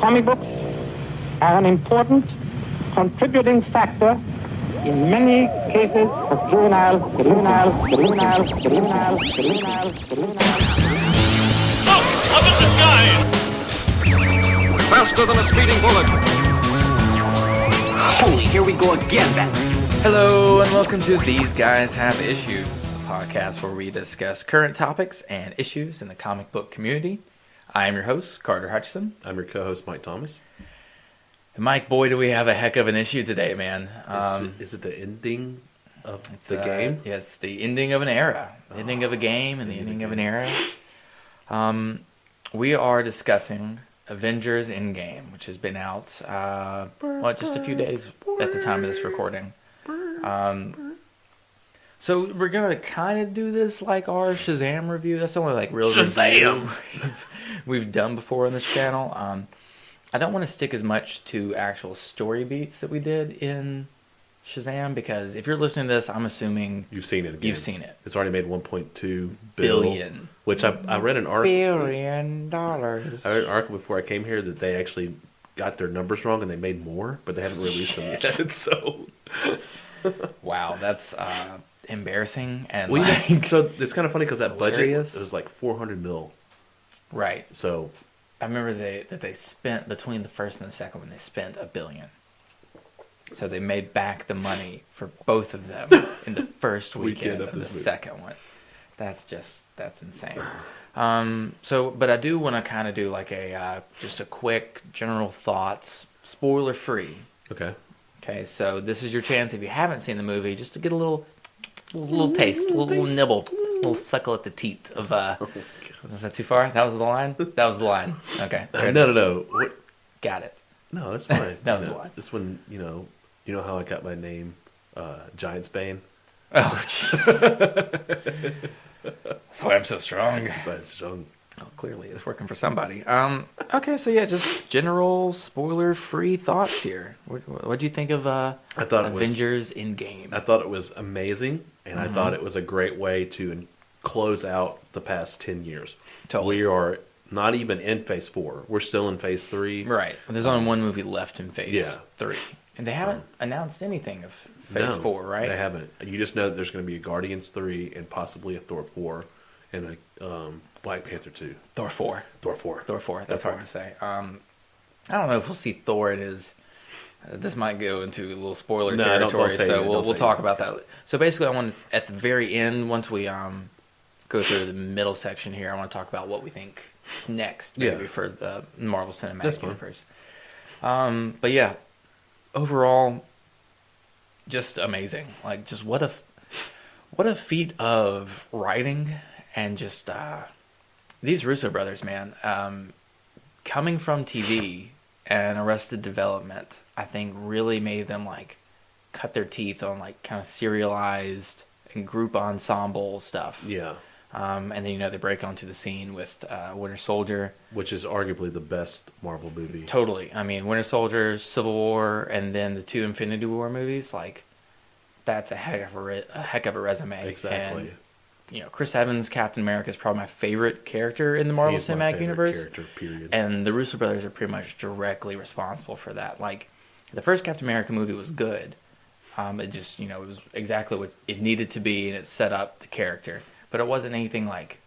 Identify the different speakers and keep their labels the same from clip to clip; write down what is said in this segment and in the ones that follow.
Speaker 1: Comic books are an important contributing factor in many cases of juvenile.
Speaker 2: Up in the sky!
Speaker 3: Faster than a speeding bullet.
Speaker 4: Holy, here we go again.
Speaker 5: Hello, and welcome to These Guys Have Issues, a podcast where we discuss current topics and issues in the comic book community. I am your host, Carter Hutchison.
Speaker 6: I'm your co-host, Mike Thomas.
Speaker 5: And Mike, boy, do we have a heck of an issue today, man.
Speaker 6: Is it the ending of the game?
Speaker 5: Yeah, it's the ending of an era. The ending of a game and the ending of an era. We are discussing Avengers Endgame, which has been out, just a few days at the time of this recording. So we're going to kind of do this like our Shazam review. That's the only like real review we've done before on this channel. I don't want to stick as much to actual story beats that we did in Shazam, because if you're listening to this, I'm assuming
Speaker 6: You've seen it again.
Speaker 5: you've seen it.
Speaker 6: It's already made 1.2
Speaker 5: Billion.
Speaker 6: Which I read an article.
Speaker 5: $1 billion.
Speaker 6: I read an article before I came here that they actually got their numbers wrong and they made more, but they haven't released them yet. So,
Speaker 5: wow, that's embarrassing and
Speaker 6: so it's kind of funny because that budget
Speaker 5: hilarious.
Speaker 6: was like 400 mil.
Speaker 5: Right.
Speaker 6: So
Speaker 5: I remember that they spent between the first and the second one, they spent $1 billion. So they made back the money for both of them in the first weekend of the second one. That's insane. But I do want to kind of do like just a quick general thoughts, spoiler free.
Speaker 6: okay.
Speaker 5: Okay, so this is your chance if you haven't seen the movie, just to get a little taste, a little nibble, a little suckle at the teat of. Was that too far? That was the line. That was the line. Okay.
Speaker 6: No. What?
Speaker 5: Got it.
Speaker 6: No, that's fine.
Speaker 5: That was the line.
Speaker 6: This one, you know how I got my name, Giant Bane.
Speaker 5: Oh, jeez. That's why I'm so strong.
Speaker 6: That's why it's strong.
Speaker 5: Oh, clearly it's working for somebody. Okay, so yeah, just general spoiler-free thoughts here. What do you think of Avengers Endgame?
Speaker 6: I thought it was amazing, and I thought it was a great way to close out the past 10 years.
Speaker 5: Totally.
Speaker 6: We are not even in Phase 4. We're still in Phase 3.
Speaker 5: Right. There's only one movie left in Phase 3. And they haven't announced anything of Phase 4, right?
Speaker 6: They haven't. You just know that there's going to be a Guardians 3 and possibly a Thor 4 and a Black Panther 2.
Speaker 5: Thor 4.
Speaker 6: Thor 4.
Speaker 5: That's hard to say. I don't know if we'll see Thor in his... this might go into a little spoiler territory, so we'll talk about that. So basically, I want to, at the very end, once we go through the middle section here, I want to talk about what we think is next, maybe for the Marvel Cinematic Universe. But yeah, overall, just amazing. Like, just what a feat of writing, and just these Russo brothers, man, coming from TV and Arrested Development, I think really made them like cut their teeth on like kind of serialized and group ensemble stuff.
Speaker 6: Yeah.
Speaker 5: And then, they break onto the scene with Winter Soldier.
Speaker 6: Which is arguably the best Marvel movie.
Speaker 5: Totally. I mean, Winter Soldier, Civil War, and then the 2 Infinity War movies, like, that's a heck of a resume.
Speaker 6: Exactly.
Speaker 5: And, Chris Evans, Captain America, is probably my favorite character in the Marvel Cinematic Universe.
Speaker 6: Character, period.
Speaker 5: And the Russo brothers are pretty much directly responsible for that. Like, the first Captain America movie was good. It just, it was exactly what it needed to be, and it set up the character. But it wasn't anything like,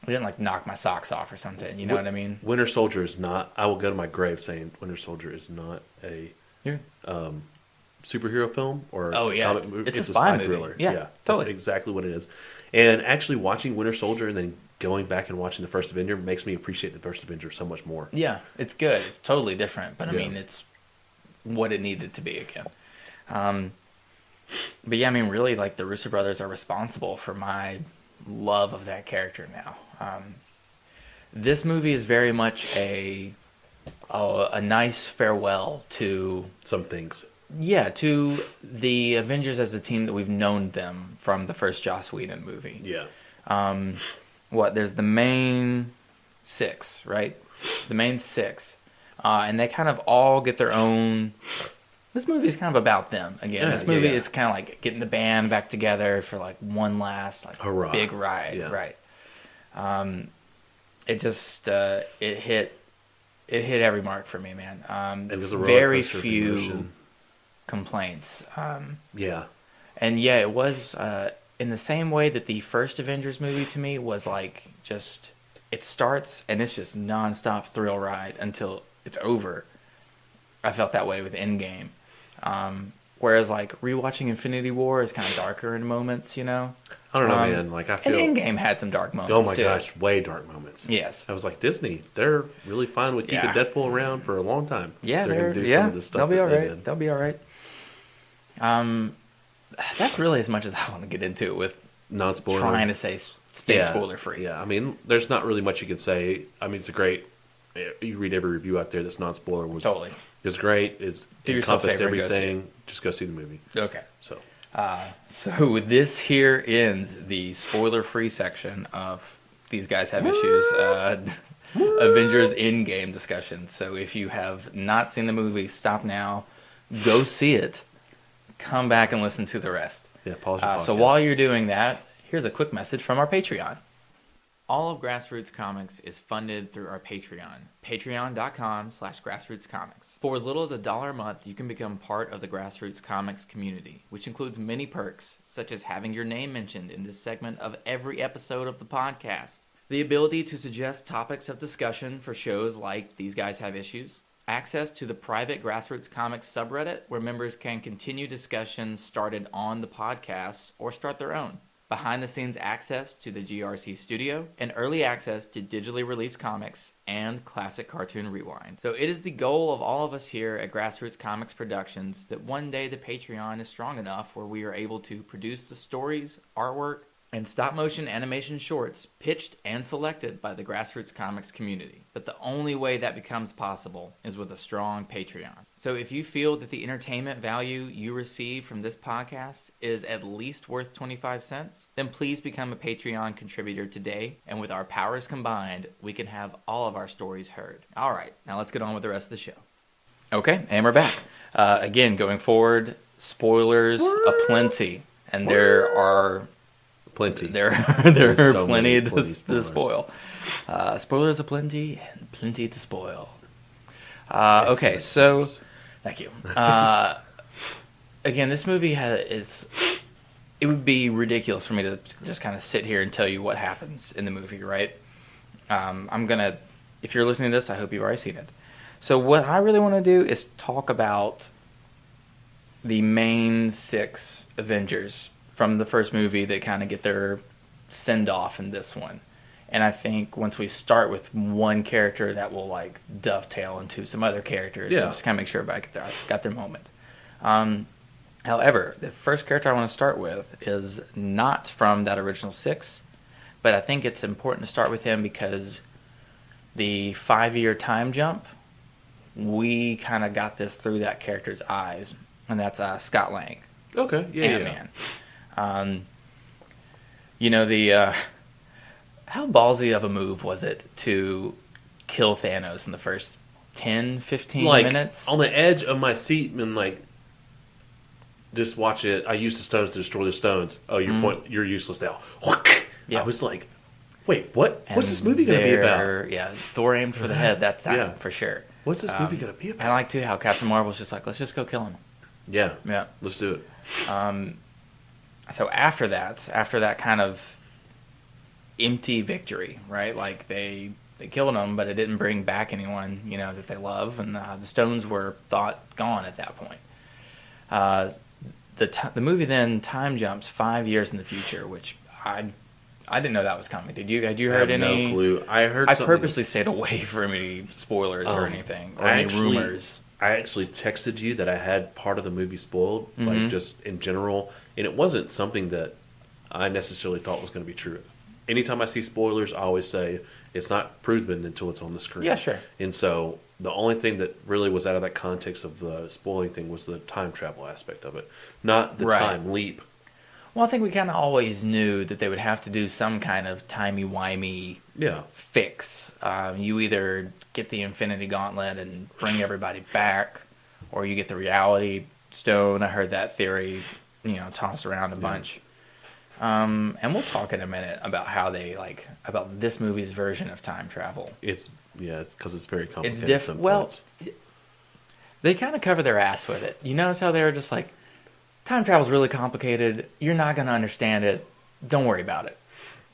Speaker 5: it didn't like knock my socks off or something. You know what I mean?
Speaker 6: Winter Soldier is not, I will go to my grave saying Winter Soldier is not a superhero film or comic movie.
Speaker 5: It's a spy
Speaker 6: thriller.
Speaker 5: Yeah, totally.
Speaker 6: That's exactly what it is. And actually watching Winter Soldier and then going back and watching the first Avenger makes me appreciate the first Avenger so much more.
Speaker 5: Yeah, it's good. It's totally different. But I mean, it's what it needed to be again. But yeah, I mean, really, like, the Russo brothers are responsible for my love of that character now. This movie is very much a nice farewell to...
Speaker 6: some things.
Speaker 5: Yeah, to the Avengers as the team that we've known them from the first Joss Whedon movie.
Speaker 6: Yeah.
Speaker 5: There's the main 6, right? It's the main 6. And they kind of all get their own... This movie is kind of about them again. This movie is kind of like getting the band back together for like one last
Speaker 6: hurrah.
Speaker 5: Big ride, right? It just it it hit every mark for me, man.
Speaker 6: It was a
Speaker 5: very few complaints.
Speaker 6: Yeah.
Speaker 5: And yeah, it was in the same way that the first Avengers movie to me was like just, it starts and it's just nonstop thrill ride until it's over. I felt that way with Endgame. Whereas like rewatching Infinity War is kind of darker in moments, you know?
Speaker 6: I don't know, man. Like I feel
Speaker 5: and Endgame had some dark moments.
Speaker 6: Oh my
Speaker 5: too.
Speaker 6: gosh, way dark moments.
Speaker 5: Yes.
Speaker 6: I was like, Disney, they're really fine with keeping Deadpool around for a long time.
Speaker 5: Yeah,
Speaker 6: they're gonna do some of the stuff.
Speaker 5: They'll be all right. They'll be all right. That's really as much as I want to get into it with
Speaker 6: non-spoiler.
Speaker 5: Trying to stay spoiler free.
Speaker 6: Yeah, I mean, there's not really much you can say. I mean, it's a great. You read every review out there that's non-spoiler.
Speaker 5: Totally.
Speaker 6: It was great. It's encompassed everything. Just go see the movie.
Speaker 5: Okay.
Speaker 6: So
Speaker 5: this here ends the spoiler-free section of These Guys Have Issues Avengers Endgame discussion. So if you have not seen the movie, stop now, go see it, come back and listen to the rest.
Speaker 6: Yeah, pause your podcast.
Speaker 5: So while you're doing that, here's a quick message from our Patreon. All of Grassroots Comics is funded through our Patreon, patreon.com/grassrootscomics. For as little as $1 a month, you can become part of the Grassroots Comics community, which includes many perks, such as having your name mentioned in this segment of every episode of the podcast, the ability to suggest topics of discussion for shows like These Guys Have Issues, access to the private Grassroots Comics subreddit where members can continue discussions started on the podcast or start their own, behind-the-scenes access to the GRC studio, and early access to digitally released comics and Classic Cartoon Rewind. So it is the goal of all of us here at Grassroots Comics Productions that one day the Patreon is strong enough where we are able to produce the stories, artwork, and stop-motion animation shorts pitched and selected by the Grassroots Comics community. But the only way that becomes possible is with a strong Patreon. So if you feel that the entertainment value you receive from this podcast is at least worth 25 cents, then please become a Patreon contributor today, and with our powers combined, we can have all of our stories heard. All right, now let's get on with the rest of the show. Okay, and we're back. Again, going forward, spoilers aplenty, and there are...
Speaker 6: Plenty.
Speaker 5: There are
Speaker 6: so
Speaker 5: plenty to spoil. Spoilers aplenty and plenty to spoil. Okay, so thank you. Again, this movie it would be ridiculous for me to just kind of sit here and tell you what happens in the movie, right? If you're listening to this, I hope you've already seen it. So what I really want to do is talk about the main 6 Avengers from the first movie that kind of get their send-off in this one. And I think once we start with one character, that will like dovetail into some other characters.
Speaker 6: Yeah.
Speaker 5: And just kind of make sure everybody got their moment. However, the first character I want to start with is not from that original 6, but I think it's important to start with him because the 5-year time jump, we kind of got this through that character's eyes, and that's Scott Lang.
Speaker 6: Okay, yeah,
Speaker 5: Ant-Man. How ballsy of a move was it to kill Thanos in the first 10, 15 minutes?
Speaker 6: On the edge of my seat and just watch it. I used the stones to destroy the stones. Oh, you're useless now. Yeah. I was like, wait, what? What's this movie going to be about?
Speaker 5: Yeah, Thor aimed for the head that time, for sure.
Speaker 6: What's this movie going to be about?
Speaker 5: I like, too, how Captain Marvel's just like, let's just go kill him.
Speaker 6: Yeah.
Speaker 5: Yeah.
Speaker 6: Let's do it.
Speaker 5: So after that kind of empty victory, right? Like they killed him, but it didn't bring back anyone, that they love, and the stones were thought gone at that point. The movie then time jumps 5 years in the future, which I didn't know that was coming. Did you? Had you heard any?
Speaker 6: No clue. I
Speaker 5: purposely stayed away from any spoilers or anything or any rumors.
Speaker 6: I actually texted you that I had part of the movie spoiled, like just in general, and it wasn't something that I necessarily thought was going to be true. Anytime I see spoilers, I always say it's not proven until it's on the screen.
Speaker 5: Yeah, sure.
Speaker 6: And so the only thing that really was out of that context of the spoiling thing was the time travel aspect of it, not the time leap.
Speaker 5: Well, I think we kind of always knew that they would have to do some kind of timey-wimey fix. You either get the Infinity Gauntlet and bring everybody back, or you get the Reality Stone. I heard that theory, tossed around a bunch. And we'll talk in a minute about how they about this movie's version of time travel.
Speaker 6: It's Yeah, because it's very complicated.
Speaker 5: It's different. Well, they kind of cover their ass with it. You notice how they were just like, time travel's really complicated. You're not going to understand it. Don't worry about it.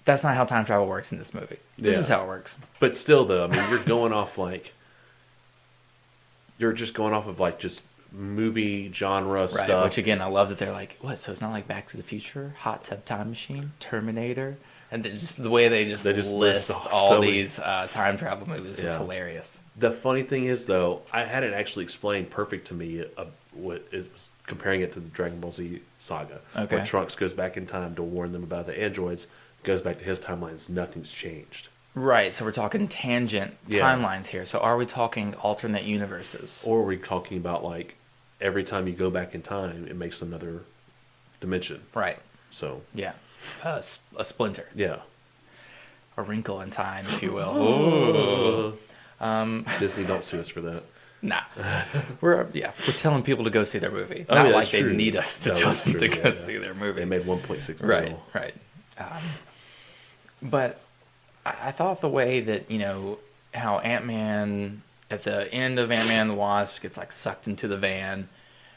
Speaker 5: That's not how time travel works in this movie. This is how it works.
Speaker 6: But still, though, I mean, you're going off you're just going off of just movie genre stuff.
Speaker 5: Which again, I love that they're like, what? So it's not like Back to the Future, Hot Tub Time Machine, Terminator, and just the way they just list all these time travel movies is hilarious.
Speaker 6: The funny thing is, though, I had it actually explained perfect to me. What it was comparing it to the Dragon Ball Z saga, where Trunks goes back in time to warn them about the androids. Goes back to his timelines. Nothing's changed.
Speaker 5: Right. So we're talking tangent timelines here. So are we talking alternate universes,
Speaker 6: or are we talking about every time you go back in time, it makes another dimension?
Speaker 5: Right.
Speaker 6: So
Speaker 5: a splinter.
Speaker 6: Yeah.
Speaker 5: A wrinkle in time, if you will.
Speaker 6: Disney, don't sue us for that.
Speaker 5: Nah, we're telling people to go see their movie. Not like they need us to tell them to go see their movie.
Speaker 6: They made 1.6
Speaker 5: million. Right. But I thought the way that how Ant-Man at the end of Ant-Man and the Wasp gets sucked into the van,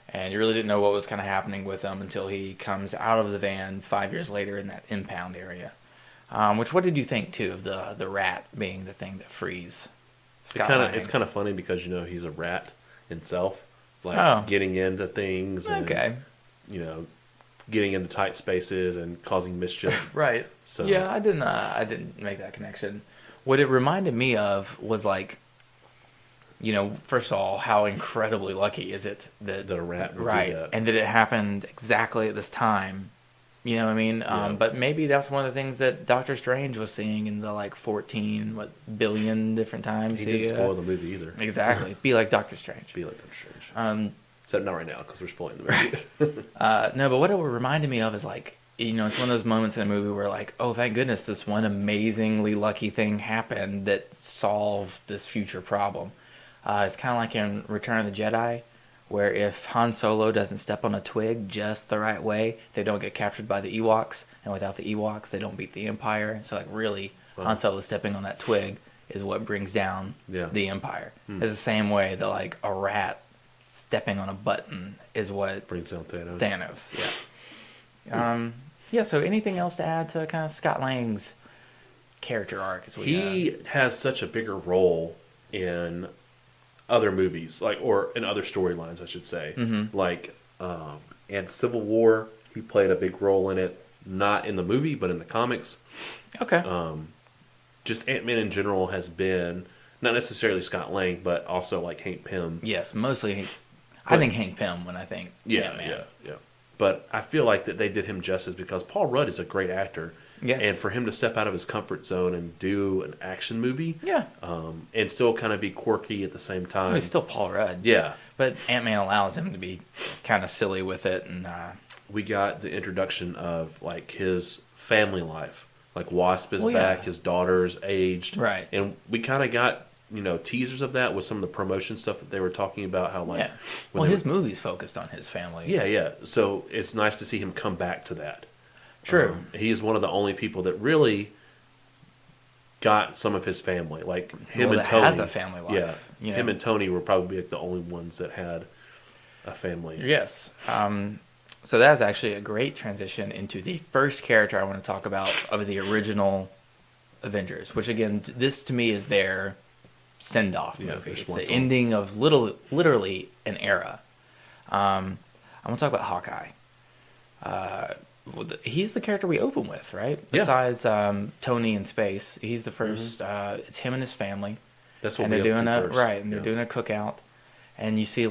Speaker 5: and you really didn't know what was kind of happening with him until he comes out of the van 5 years later in that impound area. What did you think too of the rat being the thing that frees?
Speaker 6: It's kind of funny because he's a rat himself, getting into things and getting into tight spaces and causing mischief.
Speaker 5: Right. So I didn't make that connection. What it reminded me of was first of all, how incredibly lucky is it that
Speaker 6: a rat would
Speaker 5: right
Speaker 6: do that.
Speaker 5: And that it happened exactly at this time. You know what I mean?
Speaker 6: Yeah.
Speaker 5: But maybe that's one of the things that Doctor Strange was seeing in the 14 billion different times.
Speaker 6: He didn't spoil the movie either.
Speaker 5: Exactly. Be like Doctor Strange.
Speaker 6: Be like Doctor Strange. Except not right now because we're spoiling the movie.
Speaker 5: Right. No, but what it reminded me of is it's one of those moments in a movie where oh, thank goodness this one amazingly lucky thing happened that solved this future problem. It's kind of like in Return of the Jedi, where if Han Solo doesn't step on a twig just the right way, they don't get captured by the Ewoks, and without the Ewoks, they don't beat the Empire. So really, Han Solo stepping on that twig is what brings down the Empire. It's the same way that a rat stepping on a button is what
Speaker 6: brings down Thanos.
Speaker 5: So anything else to add to kind of Scott Lang's character arc?
Speaker 6: He has such a bigger role in other movies, or in other storylines, I should say. Mm-hmm. And Civil War, he played a big role in it, not in the movie, but in the comics.
Speaker 5: Okay.
Speaker 6: Just Ant-Man in general has been, not necessarily Scott Lang, but also Hank Pym.
Speaker 5: Yes, mostly Hank. I think Hank Pym when I think Ant-Man.
Speaker 6: Yeah. But I feel like that they did him justice because Paul Rudd is a great actor.
Speaker 5: Yes.
Speaker 6: And for him to step out of his comfort zone and do an action movie, and still kind of be quirky at the same time.
Speaker 5: He's still Paul Rudd.
Speaker 6: Yeah.
Speaker 5: But Ant-Man allows him to be kind of silly with it. And
Speaker 6: we got the introduction of his family life. Wasp is back, his daughter's aged.
Speaker 5: Right.
Speaker 6: And we kind of got, teasers of that with some of the promotion stuff that they were talking about. How
Speaker 5: his movie's focused on his family.
Speaker 6: Yeah. So it's nice to see him come back to that.
Speaker 5: True.
Speaker 6: He's one of the only people that really got some of his family. Him and Tony
Speaker 5: has a family life.
Speaker 6: Yeah. Him and Tony were probably the only ones that had a family.
Speaker 5: Yes. So that's actually a great transition into the first character I want to talk about of the original Avengers, which again, this to me is their send-off movie. It's the ending of literally an era. I want to talk about Hawkeye. He's the character we open with, right?
Speaker 6: Yeah.
Speaker 5: Besides Tony in space, he's the first. It's him and his family.
Speaker 6: That's what
Speaker 5: they're doing
Speaker 6: first.
Speaker 5: Right, and they're doing a cookout, and you see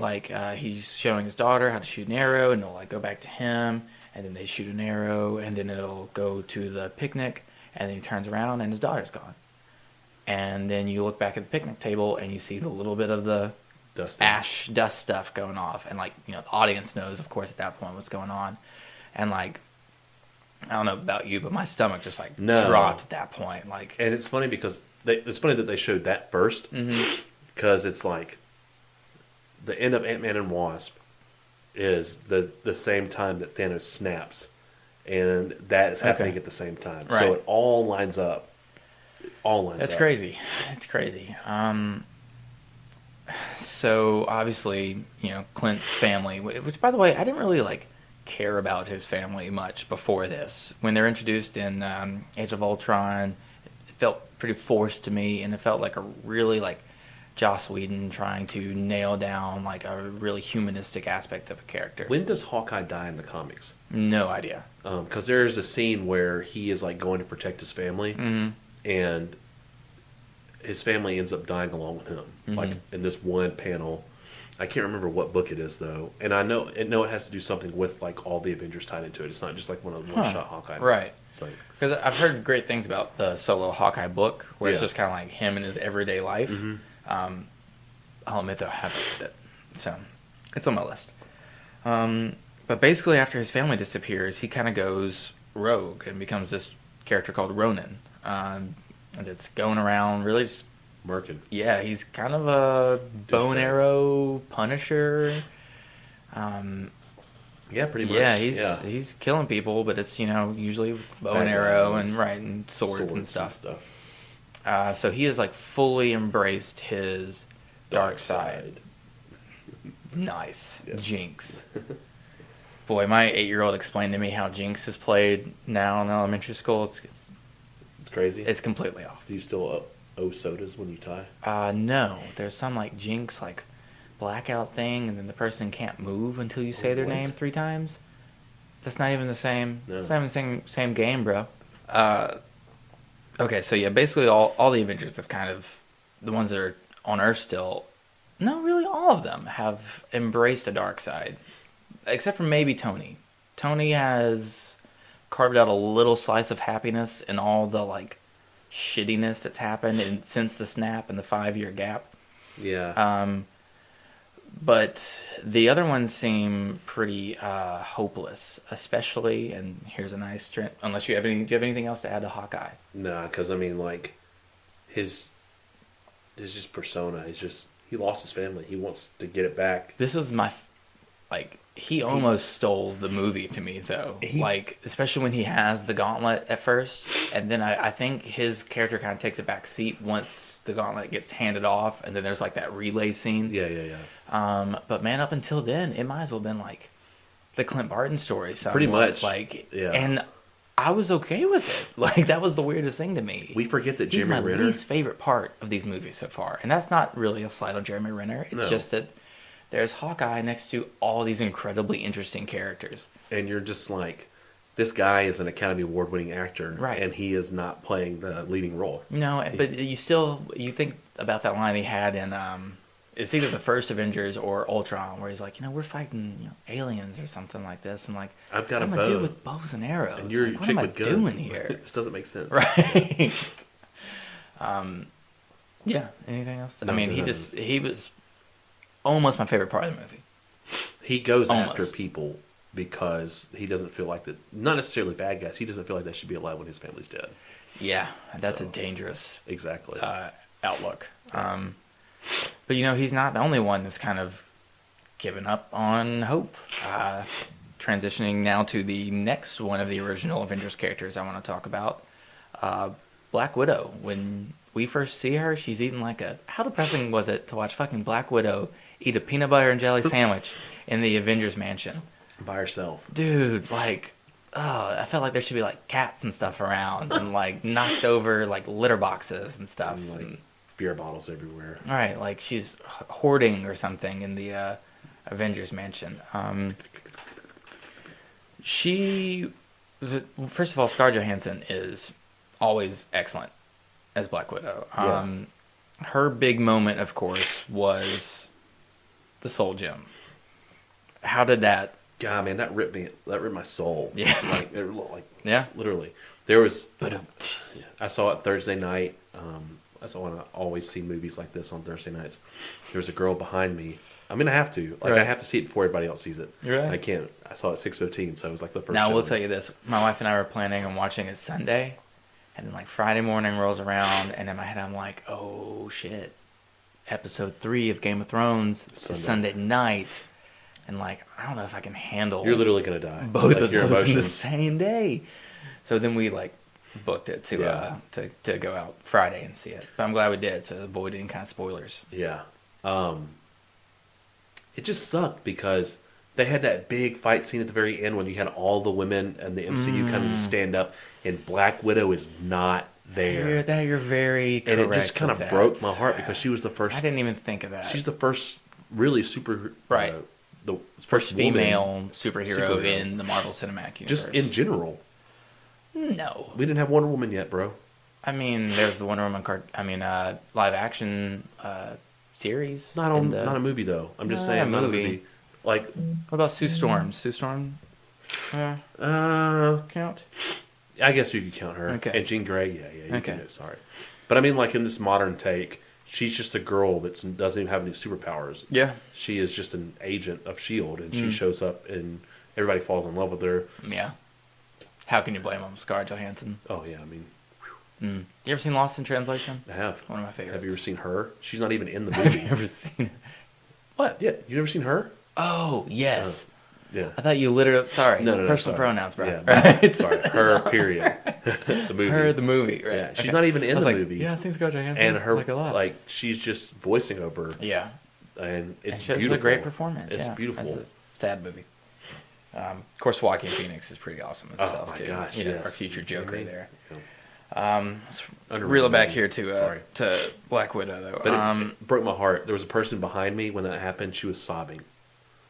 Speaker 5: he's showing his daughter how to shoot an arrow, and it'll go back to him, and then they shoot an arrow, and then it'll go to the picnic, and then he turns around and his daughter's gone, and then you look back at the picnic table and you see the little bit of the dust stuff going off, and the audience knows, of course, at that point what's going on, and I don't know about you, but my stomach just dropped at that point.
Speaker 6: And it's funny because it's funny that they showed that first, because it's the end of Ant-Man and Wasp is the same time that Thanos snaps, and that is happening at the same time.
Speaker 5: Right.
Speaker 6: So it all lines up. all lines
Speaker 5: It's
Speaker 6: up.
Speaker 5: crazy. It's crazy. So obviously, Clint's family, which by the way, I didn't really care about his family much before this. When they're introduced in Age of Ultron, it felt pretty forced to me, and it felt like a really Joss Whedon trying to nail down a really humanistic aspect of a character.
Speaker 6: When does Hawkeye die in the comics?
Speaker 5: No idea.
Speaker 6: Because there's a scene where he is going to protect his family, and his family ends up dying along with him. In this one panel, I can't remember what book it is though, and I know it has to do something with all the Avengers tied into it. It's not just one shot Hawkeye.
Speaker 5: Right.
Speaker 6: It's
Speaker 5: because I've heard great things about the solo Hawkeye book, where it's just kind of him in his everyday life. I'll admit that I haven't read it, so it's on my list. But basically, after his family disappears, he kind of goes rogue and becomes this character called Ronin, and it's going around really just
Speaker 6: Merkin.
Speaker 5: Yeah, he's kind of a bow and arrow Punisher.
Speaker 6: Yeah, pretty much.
Speaker 5: Yeah, he's killing people, but it's usually with bow and arrow and swords and stuff. So he has fully embraced his dark side. Nice. Yeah. Jinx. Boy, my 8-year-old explained to me how Jinx is played now in elementary school. It's
Speaker 6: crazy.
Speaker 5: It's completely off.
Speaker 6: Do you still owe sodas when you tie?
Speaker 5: No. There's some Jinx blackout thing, and then the person can't move until you say their name 3 times. That's not even the same. No. It's not even the same game, bro. Okay, so yeah, basically all the Avengers have kind of, the ones that are on Earth still, no, really all of them have embraced a dark side, except for maybe Tony. Tony has carved out a little slice of happiness in all the shittiness that's happened since the snap and the 5-year gap.
Speaker 6: Yeah.
Speaker 5: But the other ones seem pretty hopeless, especially, and here's a nice trend, unless do you have anything else to add to Hawkeye?
Speaker 6: Nah, because his just persona, he lost his family. He wants to get it back.
Speaker 5: This was my, he almost stole the movie to me, though. Especially when he has the gauntlet at first, and then I think his character kind of takes a back seat once the gauntlet gets handed off, and then there's that relay scene.
Speaker 6: Yeah.
Speaker 5: But man, up until then, it might as well have been the Clint Barton story.
Speaker 6: Pretty much.
Speaker 5: Yeah. And I was okay with it. That was the weirdest thing to me.
Speaker 6: We forget that
Speaker 5: He's
Speaker 6: Jeremy Renner...
Speaker 5: my least favorite part of these movies so far. And that's not really a slight on Jeremy Renner. It's just that there's Hawkeye next to all these incredibly interesting characters.
Speaker 6: And you're just this guy is an Academy Award-winning actor.
Speaker 5: Right.
Speaker 6: And he is not playing the leading role.
Speaker 5: No, but you think about that line he had in... it's either the first Avengers or Ultron, where he's we're fighting aliens or something like this, and
Speaker 6: I've got a bow.
Speaker 5: What am I do with bows and arrows?
Speaker 6: And you're a
Speaker 5: what
Speaker 6: chick
Speaker 5: am I
Speaker 6: with guns.
Speaker 5: doing here?
Speaker 6: This doesn't make sense.
Speaker 5: Right. Yeah. Anything else?
Speaker 6: No,
Speaker 5: he was almost my favorite part of the movie.
Speaker 6: He goes after people because he doesn't feel that, not necessarily bad guys. He doesn't feel like they should be alive when his family's dead.
Speaker 5: Yeah, that's a dangerous outlook. But he's not the only one that's kind of given up on hope. Transitioning now to the next one of the original Avengers characters I want to talk about, Black Widow. When we first see her, she's eating how depressing was it to watch fucking Black Widow eat a peanut butter and jelly sandwich in the Avengers mansion?
Speaker 6: By herself.
Speaker 5: Dude, I felt like there should be cats and stuff around and knocked over litter boxes and stuff.
Speaker 6: And, beer bottles everywhere.
Speaker 5: All right, she's hoarding or something in the Avengers mansion. First of all, Scarlett Johansson is always excellent as Black Widow. Her big moment, of course, was the Soul Gem. How did that? God,
Speaker 6: man, that ripped my soul.
Speaker 5: Yeah,
Speaker 6: literally. There was. I saw it Thursday night. That's why I always see movies like this on Thursday nights. There was a girl behind me. I have to. I have to see it before everybody else sees it.
Speaker 5: Right.
Speaker 6: I can't. I saw it at 6:15, so it was the first
Speaker 5: Now,
Speaker 6: show.
Speaker 5: we'll tell you this. My wife and I were planning on watching it Sunday, and then Friday morning rolls around, and in my head I'm like, oh, shit. Episode 3 of Game of Thrones is Sunday night, and I don't know if I can handle...
Speaker 6: You're literally going to die.
Speaker 5: Both of those in the same day. So then we booked it to go out Friday and see it. But I'm glad we did to avoid any kind of spoilers.
Speaker 6: Yeah. It just sucked because they had that big fight scene at the very end when you had all the women and the MCU kind of just stand up, and Black Widow is not there.
Speaker 5: You're very correct.
Speaker 6: And it just kind of broke my heart because she was the first.
Speaker 5: I didn't even think of that.
Speaker 6: She's the first really super.
Speaker 5: Right.
Speaker 6: The
Speaker 5: first female superhero in the Marvel Cinematic Universe.
Speaker 6: Just in general.
Speaker 5: No.
Speaker 6: We didn't have Wonder Woman yet, bro.
Speaker 5: I mean, there's the Wonder Woman live action series.
Speaker 6: Not a movie though. I'm just saying, not a movie. Like,
Speaker 5: what about Sue Storm? Sue Storm? Count?
Speaker 6: I guess you could count her. Okay. And Jean Grey, yeah, you can do it, sorry. But I mean, like in this modern take, she's just a girl that doesn't even have any superpowers.
Speaker 5: Yeah.
Speaker 6: She is just an agent of S.H.I.E.L.D., and she shows up, and everybody falls in love with her.
Speaker 5: Yeah. How can you blame them? Scarlett Johansson.
Speaker 6: Oh, yeah, I mean...
Speaker 5: You ever seen Lost in Translation?
Speaker 6: I have.
Speaker 5: One of my favorites.
Speaker 6: Have you ever seen her? She's not even in the movie.
Speaker 5: Have you ever seen it?
Speaker 6: What? Yeah, you never seen her?
Speaker 5: Oh, yes.
Speaker 6: Yeah.
Speaker 5: I thought you literally... Sorry.
Speaker 6: No,
Speaker 5: personal pronouns, bro.
Speaker 6: Yeah,
Speaker 5: right?
Speaker 6: Sorry. Her, period. The movie.
Speaker 5: Her, the movie, right.
Speaker 6: Yeah, she's not even in the movie.
Speaker 5: Yeah, I think Scarlett Johansson.
Speaker 6: And her,
Speaker 5: a lot.
Speaker 6: she's just voicing over.
Speaker 5: Yeah.
Speaker 6: And it's
Speaker 5: beautiful. It's a great performance.
Speaker 6: It's beautiful.
Speaker 5: It's a sad movie. Of course, Joaquin Phoenix is pretty awesome as himself, too.
Speaker 6: Gosh,
Speaker 5: yes. Our future Joker there.
Speaker 6: Yeah.
Speaker 5: Let's reel it back here to Black Widow, though.
Speaker 6: But it broke my heart. There was a person behind me when that happened. She was sobbing.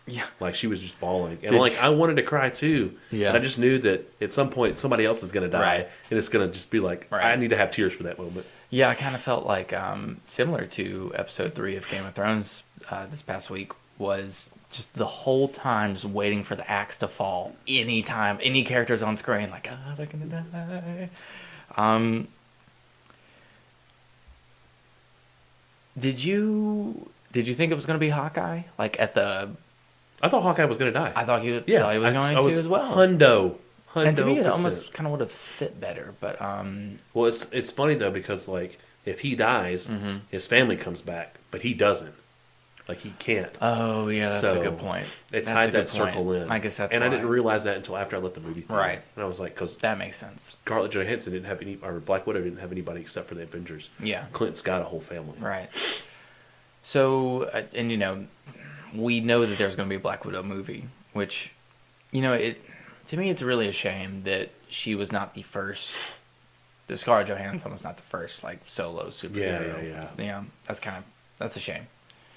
Speaker 5: Yeah.
Speaker 6: Like, she was just bawling. And I wanted to cry, too.
Speaker 5: Yeah.
Speaker 6: But I just knew that at some point, somebody else is going to die.
Speaker 5: Right.
Speaker 6: And it's going to just be like, I need to have tears for that moment.
Speaker 5: Yeah, I kind of felt like similar to episode 3 of Game of Thrones this past week was just the whole time just waiting for the axe to fall anytime any character's on screen, like, they're going to die. Did you think it was going to be Hawkeye? Like at the...
Speaker 6: I thought Hawkeye was going to die.
Speaker 5: I thought he was going to as well.
Speaker 6: Hundo.
Speaker 5: And to me, it almost kind of would have fit better. But
Speaker 6: well, it's funny though because like if he dies, his family comes back, but he doesn't. Like he can't.
Speaker 5: Oh yeah, that's a good point.
Speaker 6: They tied that circle in.
Speaker 5: I guess that's.
Speaker 6: And I didn't realize that until after I let the movie through.
Speaker 5: Right.
Speaker 6: And I was like, because
Speaker 5: that makes sense.
Speaker 6: Scarlett Johansson didn't have or Black Widow didn't have anybody except for the Avengers.
Speaker 5: Yeah.
Speaker 6: Clint's got a whole family.
Speaker 5: Right. So, and we know that there's going to be a Black Widow movie, which, to me, it's really a shame that she was not the first. The Scarlett Johansson was not the first like solo superhero. Yeah. That's a shame.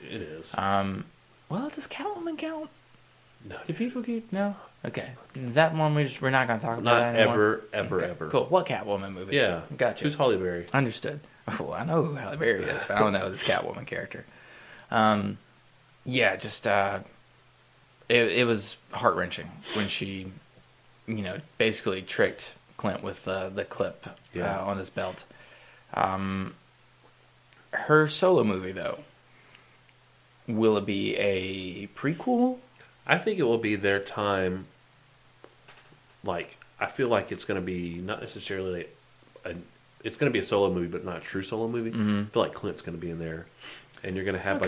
Speaker 6: It is.
Speaker 5: Well, does Catwoman count?
Speaker 6: No.
Speaker 5: Do people keep no? Okay. Is that one we're not going to talk about anymore?
Speaker 6: Ever.
Speaker 5: Cool. What Catwoman movie?
Speaker 6: Yeah.
Speaker 5: Gotcha.
Speaker 6: Who's Halle Berry?
Speaker 5: Understood. Oh, I know who Halle Berry is, but I don't know this Catwoman character. Yeah, just it was heart wrenching when she, basically tricked Clint with the clip on his belt. Her solo movie though, will it be a prequel?
Speaker 6: I think it will be their time. Like I feel like it's going to be not necessarily it's going to be a solo movie, but not a true solo movie. I feel like Clint's going to be in there. And you're going to have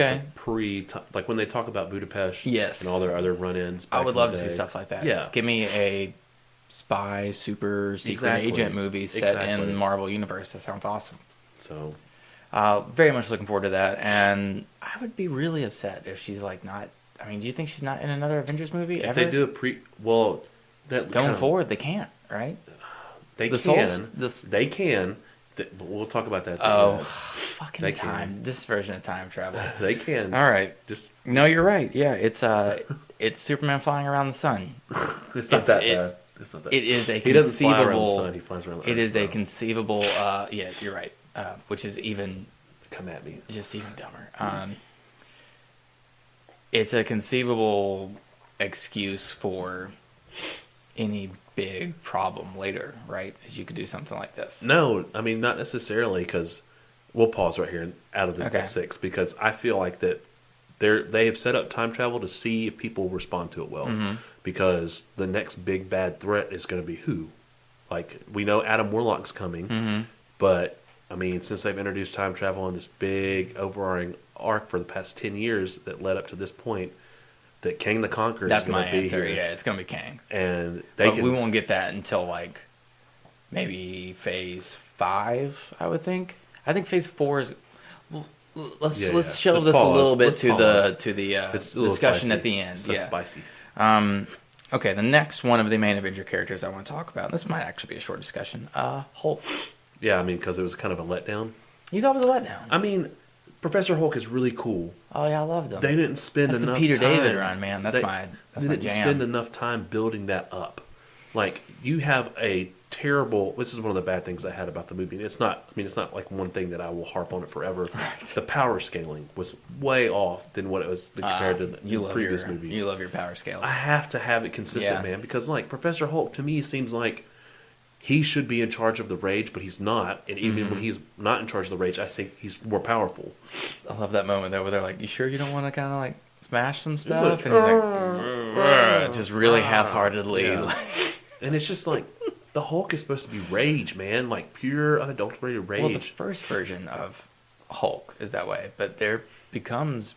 Speaker 6: like when they talk about Budapest and all their other run-ins.
Speaker 5: I would love to see stuff like that.
Speaker 6: Yeah.
Speaker 5: Give me a spy, super secret agent movie set in the Marvel Universe. That sounds awesome.
Speaker 6: So,
Speaker 5: very much looking forward to that. And I would be really upset if she's like not. I mean, do you think she's not in another Avengers movie
Speaker 6: if
Speaker 5: ever?
Speaker 6: they do a
Speaker 5: going forward, they can't, right?
Speaker 6: They can. They can. We'll talk about that.
Speaker 5: Fucking time! This version of time travel.
Speaker 6: They can.
Speaker 5: All right. No, you're right. Yeah, it's Superman flying around the sun.
Speaker 6: It's not that bad. It's not that.
Speaker 5: It is a conceivable.
Speaker 6: He doesn't fly around the sun. He flies around the Earth.
Speaker 5: It is a conceivable. Yeah, you're right. Which is even.
Speaker 6: Come at me.
Speaker 5: Just even dumber. It's a conceivable excuse for any big problem later, right? As you could do something like this.
Speaker 6: No, I mean not necessarily, because we'll pause right here out of the 6 because I feel like that they have set up time travel to see if people respond to it well. Because the next big bad threat is going to be who? Like we know Adam Warlock's coming, but I mean since they've introduced time travel in this big overarching arc for the past 10 years that led up to this point. That Kang the Conqueror is going to be here.
Speaker 5: Yeah, it's going to be Kang.
Speaker 6: And
Speaker 5: we won't get that until like maybe Phase 5, I would think. I think Phase 4 is... Well, let's shelve this a little bit to the discussion at the end.
Speaker 6: It's spicy.
Speaker 5: Okay, the next one of the main Avenger characters I want to talk about, and this might actually be a short discussion, Hulk.
Speaker 6: Yeah, I mean, because it was kind of a letdown.
Speaker 5: He's always a letdown.
Speaker 6: I mean, Professor Hulk is really cool.
Speaker 5: Oh, yeah, I loved him.
Speaker 6: They didn't spend enough time.
Speaker 5: That's the Peter David run, man. That's my jam.
Speaker 6: They didn't spend enough time building that up. Like, you have a terrible... This is one of the bad things I had about the movie. It's not like one thing that I will harp on it forever.
Speaker 5: Right.
Speaker 6: The power scaling was way off than what it was compared to the previous movies.
Speaker 5: You love your power scales.
Speaker 6: I have to have it consistent, man, because like Professor Hulk to me seems like he should be in charge of the Rage, but he's not. And even when he's not in charge of the Rage, I think he's more powerful.
Speaker 5: I love that moment though, where they're like, "You sure you don't want to kind of like smash some stuff?"
Speaker 6: Like,
Speaker 5: and he's like, just really half-heartedly.
Speaker 6: Yeah.
Speaker 5: Like...
Speaker 6: And it's just like, the Hulk is supposed to be rage, man. Like, pure, unadulterated rage.
Speaker 5: Well, the first version of Hulk is that way, but there becomes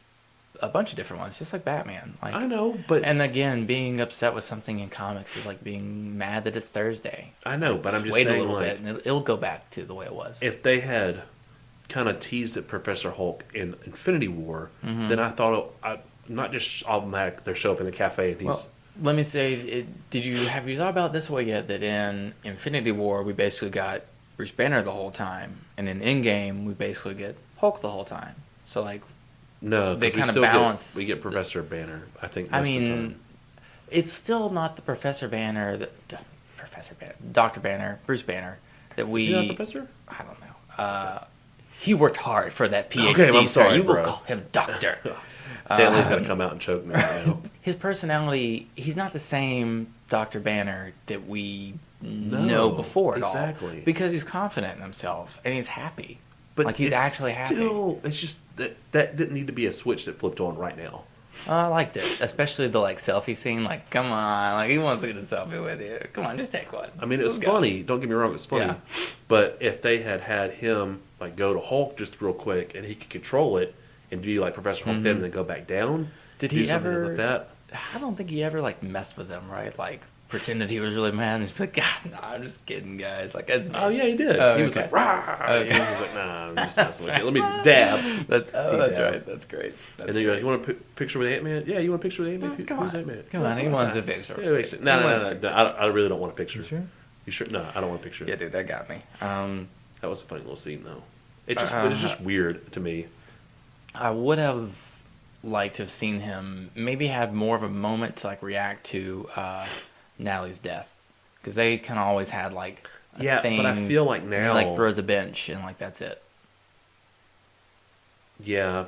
Speaker 5: a bunch of different ones, just like Batman. Like,
Speaker 6: I know, but...
Speaker 5: And again, being upset with something in comics is like being mad that it's Thursday.
Speaker 6: I know, but I'm just
Speaker 5: wait
Speaker 6: saying,
Speaker 5: a little
Speaker 6: like...
Speaker 5: bit, and it'll go back to the way it was.
Speaker 6: If they had kind of teased at Professor Hulk in Infinity War, then I thought, not just automatic, they show up in the cafe and he's...
Speaker 5: Well, let me say, have you thought about this way yet? That in Infinity War we basically got Bruce Banner the whole time, and in Endgame we basically get Hulk the whole time. So like,
Speaker 6: no,
Speaker 5: they kind of balance.
Speaker 6: We get Professor Banner, I think.
Speaker 5: I mean, it's still not the Professor Banner, Dr. Banner, Bruce Banner that we.
Speaker 6: Is he not a professor?
Speaker 5: I don't know. He worked hard for that PhD.
Speaker 6: Okay, I'm sorry,
Speaker 5: you
Speaker 6: bro.
Speaker 5: will call him Doctor.
Speaker 6: Stanley's going to come out and choke me right now.
Speaker 5: His personality, he's not the same Dr. Banner that we know before at all.
Speaker 6: Exactly.
Speaker 5: Because he's confident in himself and he's happy.
Speaker 6: But
Speaker 5: like, he's actually happy.
Speaker 6: It's just that didn't need to be a switch that flipped on right now.
Speaker 5: I liked it, especially the like selfie scene. Like, come on, like he wants to get a selfie with you. Come on, just take one.
Speaker 6: I mean, it was funny. Don't get me wrong, it was funny. Yeah. But if they had him like go to Hulk just real quick and he could control it and do like Professor Hulk then and then go back down.
Speaker 5: Did he ever?
Speaker 6: Like that?
Speaker 5: I don't think he ever like messed with them, right? Like pretended he was really mad. And he's like, God, no, I'm just kidding, guys. Like, that's me.
Speaker 6: Oh yeah, he did.
Speaker 5: Oh,
Speaker 6: he was like, rah. Okay. He was like, nah, I'm just messing with you. Let me dab.
Speaker 5: That's right. That's great.
Speaker 6: And then you're like, you want a picture with Ant-Man? Yeah, you want a picture with Ant-Man?
Speaker 5: Who's
Speaker 6: Ant-Man?
Speaker 5: Come on, he wants a picture.
Speaker 6: Yeah, no. I really don't want a picture.
Speaker 5: You sure?
Speaker 6: You sure? No, I don't want a picture.
Speaker 5: Yeah, dude, that got me.
Speaker 6: That was a funny little scene, though. It's just weird to me.
Speaker 5: I would have liked to have seen him maybe have more of a moment to like react to Natalie's death, because they kind of always had like a thing,
Speaker 6: but I feel like now
Speaker 5: he, like throws a bench and like that's it.
Speaker 6: Yeah,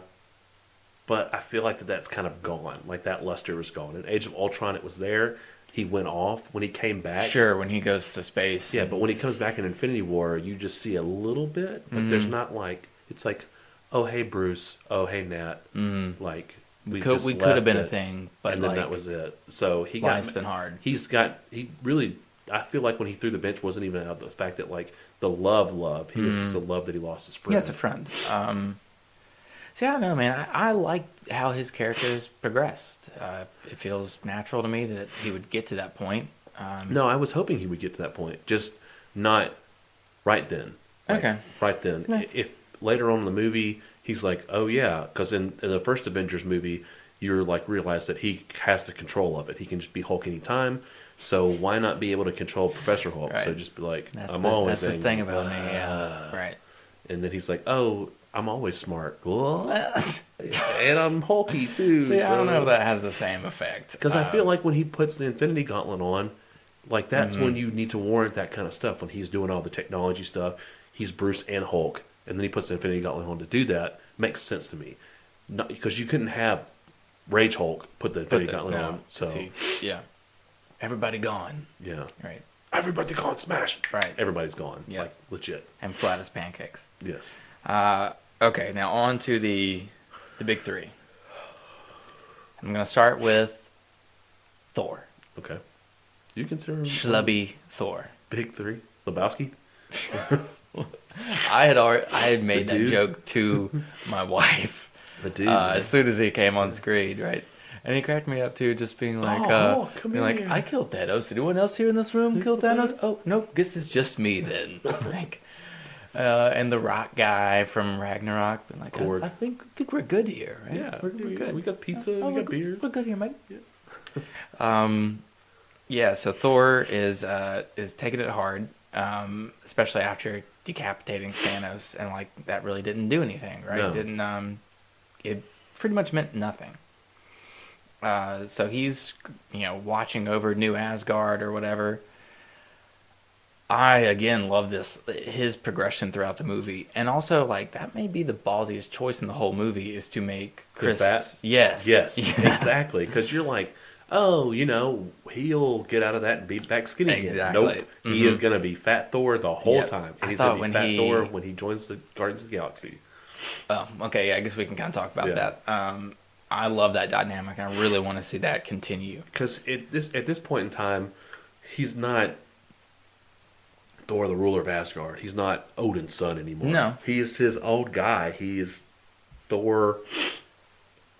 Speaker 6: but I feel like that's kind of gone. Like that luster was gone. In Age of Ultron, it was there. He went off when he came back.
Speaker 5: Sure, when he goes to space.
Speaker 6: Yeah, but when he comes back in Infinity War, you just see a little bit, but there's not like it's like, oh hey Bruce, oh hey Nat, like we could have been a thing, but and then that was it. So
Speaker 5: life's been hard.
Speaker 6: He really. I feel like when he threw the bench wasn't even out of the fact that like the love. He was just a love that he lost his friend.
Speaker 5: Yeah, it's a friend. See, I don't know, man. I like how his characters progressed. It feels natural to me that he would get to that point.
Speaker 6: No, I was hoping he would get to that point, just not right then. Like,
Speaker 5: okay.
Speaker 6: Right then. Yeah. If later on in the movie, he's like, oh yeah, because in the first Avengers movie, you're like realize that he has the control of it. He can just be Hulk anytime. So why not be able to control Professor Hulk? Right. So just be like, that's
Speaker 5: the thing about me. Yeah. Right.
Speaker 6: And then he's like, oh, I'm always smart. What? And I'm hulky too.
Speaker 5: See, I don't know if that has the same effect.
Speaker 6: Because I feel like when he puts the Infinity Gauntlet on, like that's when you need to warrant that kind of stuff. When he's doing all the technology stuff, he's Bruce and Hulk, and then he puts the Infinity Gauntlet on to do that. Makes sense to me. Because you couldn't have Rage Hulk put the Infinity Gauntlet on. So
Speaker 5: yeah, everybody gone.
Speaker 6: Yeah,
Speaker 5: right.
Speaker 6: Everybody gone, smashed.
Speaker 5: Right,
Speaker 6: everybody's gone.
Speaker 5: Yeah,
Speaker 6: like legit
Speaker 5: and flat as pancakes.
Speaker 6: Yes.
Speaker 5: Okay, now on to the big three. I'm going to start with Thor.
Speaker 6: Okay. You consider him
Speaker 5: schlubby Thor.
Speaker 6: Big three? Lebowski?
Speaker 5: I had made that joke to my wife.
Speaker 6: The dude.
Speaker 5: As soon as he came on screen, right? And he cracked me up too, just being like,
Speaker 6: come
Speaker 5: being
Speaker 6: in
Speaker 5: like,
Speaker 6: here.
Speaker 5: I killed Thanos. Did anyone else here in this room kill Thanos? Oh, nope. Guess it's just me then. Like, and the rock guy from Ragnarok, being like, I think we're good here, right?
Speaker 6: Yeah,
Speaker 5: we're good.
Speaker 6: We got pizza. We got beer.
Speaker 5: We're good here, mate. Yeah. Yeah. So Thor is taking it hard, especially after decapitating Thanos, and like that really didn't do anything, right?
Speaker 6: No.
Speaker 5: It didn't. It pretty much meant nothing. So he's, watching over New Asgard or whatever. I, again, love his progression throughout the movie. And also, like, that may be the ballsiest choice in the whole movie is to make Chris...
Speaker 6: Fat?
Speaker 5: Yes.
Speaker 6: Yes, exactly. Because you're like, oh, he'll get out of that and be back skinny again.
Speaker 5: Exactly.
Speaker 6: Nope. Mm-hmm. He is going to be Fat Thor the whole time. And he's going to be Fat Thor when he joins the Guardians of the Galaxy.
Speaker 5: Oh, okay. Yeah, I guess we can kind of talk about that. I love that dynamic. I really want to see that continue.
Speaker 6: Because at this point in time, he's not Thor, the ruler of Asgard. He's not Odin's son anymore.
Speaker 5: No.
Speaker 6: He is his old guy. He is Thor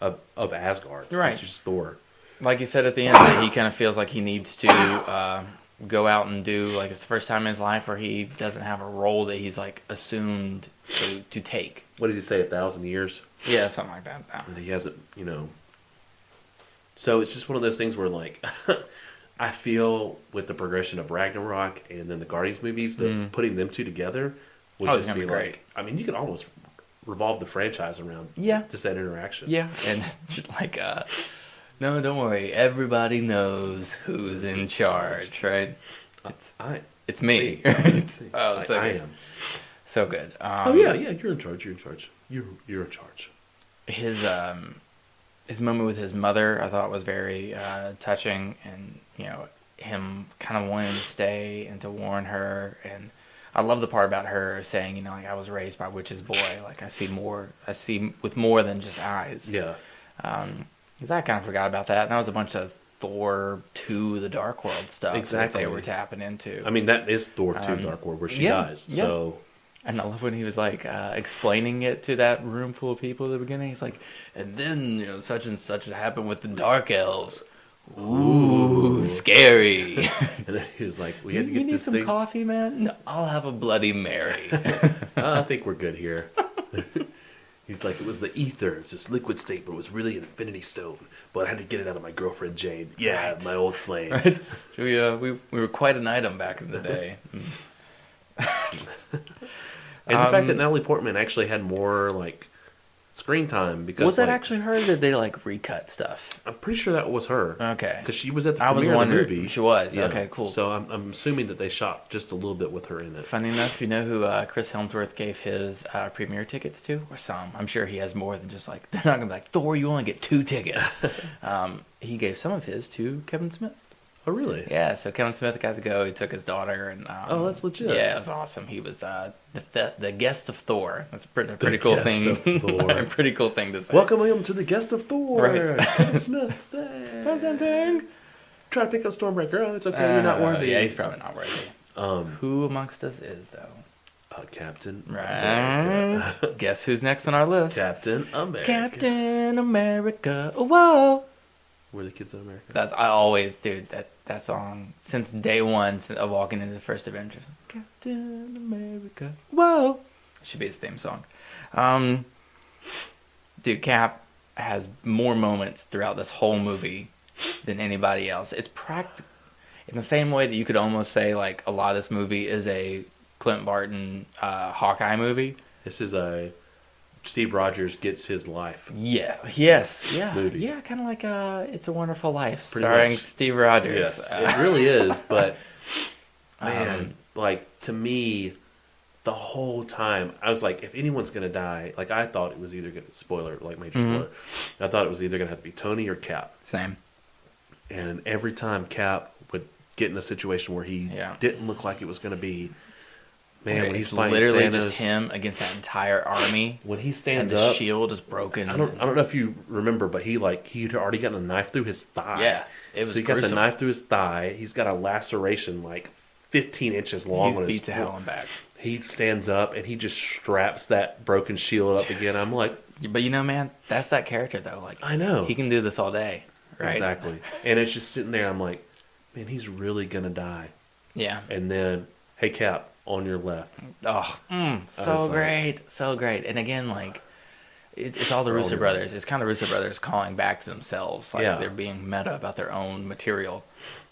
Speaker 6: of Asgard.
Speaker 5: Right.
Speaker 6: He's just Thor.
Speaker 5: Like you said at the end, that he kind of feels like he needs to go out and do, like, it's the first time in his life where he doesn't have a role that he's, like, assumed to take.
Speaker 6: What did he say, 1,000 years?
Speaker 5: Yeah, something like that.
Speaker 6: And he hasn't, So it's just one of those things where, like, I feel with the progression of Ragnarok and then the Guardians movies, that putting them two together would just be
Speaker 5: great.
Speaker 6: like, I mean, you could almost revolve the franchise around just that interaction.
Speaker 5: Yeah, and just like, no, don't worry, everybody knows who's in charge, right? It's me. Oh, so
Speaker 6: I
Speaker 5: good.
Speaker 6: am.
Speaker 5: So good.
Speaker 6: Yeah, you're in charge. You're in charge. You're in charge.
Speaker 5: His moment with his mother, I thought was very touching, and him kind of wanting to stay and to warn her, and I love the part about her saying, like, I was raised by a witch's boy, like I see with more than just eyes.
Speaker 6: Yeah.
Speaker 5: Because I kind of forgot about that, and that was a bunch of Thor 2, the Dark World stuff that they were tapping into.
Speaker 6: I mean, that is Thor 2, Dark World, where she dies.
Speaker 5: Yeah.
Speaker 6: So.
Speaker 5: And I love when he was like explaining it to that room full of people at the beginning. He's like, and then such and such happened with the Dark Elves. Ooh, scary.
Speaker 6: And then he was like, "We had to get
Speaker 5: you need
Speaker 6: this
Speaker 5: some
Speaker 6: thing.
Speaker 5: coffee, man? No, I'll have a Bloody Mary."
Speaker 6: I think we're good here. He's like, it was the ether, it's this liquid state, but it was really an infinity stone. But I had to get it out of my girlfriend Jane. Yeah,
Speaker 5: Right.
Speaker 6: my old flame.
Speaker 5: Right? We were quite an item back in the day.
Speaker 6: And the fact that Natalie Portman actually had more like screen time because
Speaker 5: was that actually her? Or did they like recut stuff?
Speaker 6: I'm pretty sure that was her.
Speaker 5: Okay,
Speaker 6: because she was at the
Speaker 5: I was
Speaker 6: premiere of the
Speaker 5: wondering.
Speaker 6: movie.
Speaker 5: She was.
Speaker 6: Yeah.
Speaker 5: Okay, cool.
Speaker 6: So I'm assuming that they shot just a little bit with her in it.
Speaker 5: Funny enough, you know who Chris Hemsworth gave his premiere tickets to? Or some. I'm sure he has more than just like, they're not going to be like, Thor, you only get 2 tickets. He gave some of his to Kevin Smith.
Speaker 6: Oh, really?
Speaker 5: Yeah, so Kevin Smith got to go. He took his daughter. And
Speaker 6: oh, that's legit.
Speaker 5: Yeah, it was awesome. He was the guest of Thor. That's a pretty cool thing. A pretty cool thing to say.
Speaker 6: Welcome to the guest of Thor.
Speaker 5: Right.
Speaker 6: Kevin Smith.
Speaker 5: Presenting.
Speaker 6: Try to pick up Stormbreaker. Oh, it's okay. You're not worthy.
Speaker 5: Yeah, he's probably not worthy. Who amongst us is, though?
Speaker 6: Captain
Speaker 5: Right. Guess who's next on our list?
Speaker 6: Captain America.
Speaker 5: Captain America. Whoa.
Speaker 6: We're the kids of America.
Speaker 5: That's I always, dude. That song since day one of walking into the first Avengers. Captain America. Whoa. It should be his theme song. Dude, Cap has more moments throughout this whole movie than anybody else. It's in the same way that you could almost say like a lot of this movie is a Clint Barton Hawkeye movie.
Speaker 6: This is a Steve Rogers gets his life.
Speaker 5: Yes, yeah,
Speaker 6: movie.
Speaker 5: Yeah, kind of like It's a Wonderful Life,
Speaker 6: Pretty
Speaker 5: starring
Speaker 6: much.
Speaker 5: Steve Rogers.
Speaker 6: Yes, it really is. But man, like to me, the whole time I was like, if anyone's gonna die, like I thought it was either gonna major spoiler. I thought it was either gonna have to be Tony or Cap.
Speaker 5: Same.
Speaker 6: And every time Cap would get in a situation where he didn't look like it was gonna be. Man, when he's fighting
Speaker 5: literally
Speaker 6: Thanos,
Speaker 5: just him against that entire army.
Speaker 6: When he stands
Speaker 5: and the
Speaker 6: up,
Speaker 5: shield is broken.
Speaker 6: I don't know if you remember, but he'd already gotten a knife through his thigh.
Speaker 5: Yeah, it was.
Speaker 6: So he got the knife through his thigh. He's got a laceration like 15 inches long.
Speaker 5: He's
Speaker 6: on
Speaker 5: beat
Speaker 6: his
Speaker 5: to hell and back.
Speaker 6: He stands up and he just straps that broken shield up again. I'm like,
Speaker 5: but man, that's that character though. Like
Speaker 6: I know
Speaker 5: he can do this all day. right?
Speaker 6: Exactly. And it's just sitting there. I'm like, man, he's really gonna die.
Speaker 5: Yeah.
Speaker 6: And then, hey, Cap, on your left.
Speaker 5: Oh, so great, so great. And again, like, it's all the Russo brothers. It's kind of Russo brothers calling back to themselves, like they're being meta about their own material.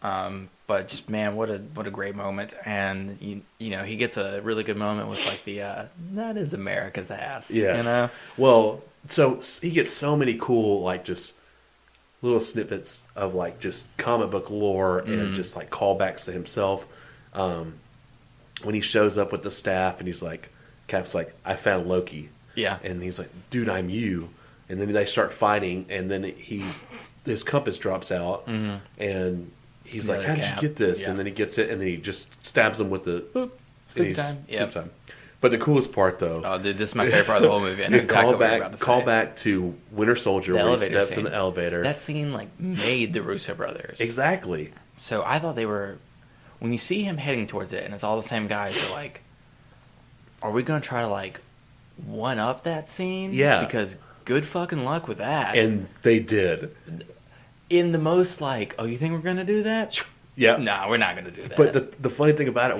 Speaker 5: But just, man, what a great moment. And you know, he gets a really good moment with like the that is America's ass.
Speaker 6: Yes.
Speaker 5: You know.
Speaker 6: Well, so he gets so many cool like just little snippets of like just comic book lore and just like callbacks to himself. When he shows up with the staff and he's like, Cap's like, I found Loki.
Speaker 5: Yeah.
Speaker 6: And he's like, dude, I'm you. And then they start fighting, and then his compass drops out, and he's like, how did you get this? Yeah. And then he gets it, and then he just stabs him with the boop.
Speaker 5: Sleep time.
Speaker 6: Sleep time. But the coolest part, though.
Speaker 5: Oh, dude, this is my favorite part of the whole movie. I know exactly what you're about to say.
Speaker 6: Call back to Winter Soldier where he steps in the elevator.
Speaker 5: That scene, like, made the Russo brothers.
Speaker 6: Exactly.
Speaker 5: So I thought they were... When you see him heading towards it, and it's all the same guys, you're like, are we going to try to, like, one-up that scene?
Speaker 6: Yeah.
Speaker 5: Because good fucking luck with that.
Speaker 6: And they did.
Speaker 5: In the most, like, oh, you think we're going to do that?
Speaker 6: Yeah.
Speaker 5: No, we're not going to do that.
Speaker 6: But the funny thing about it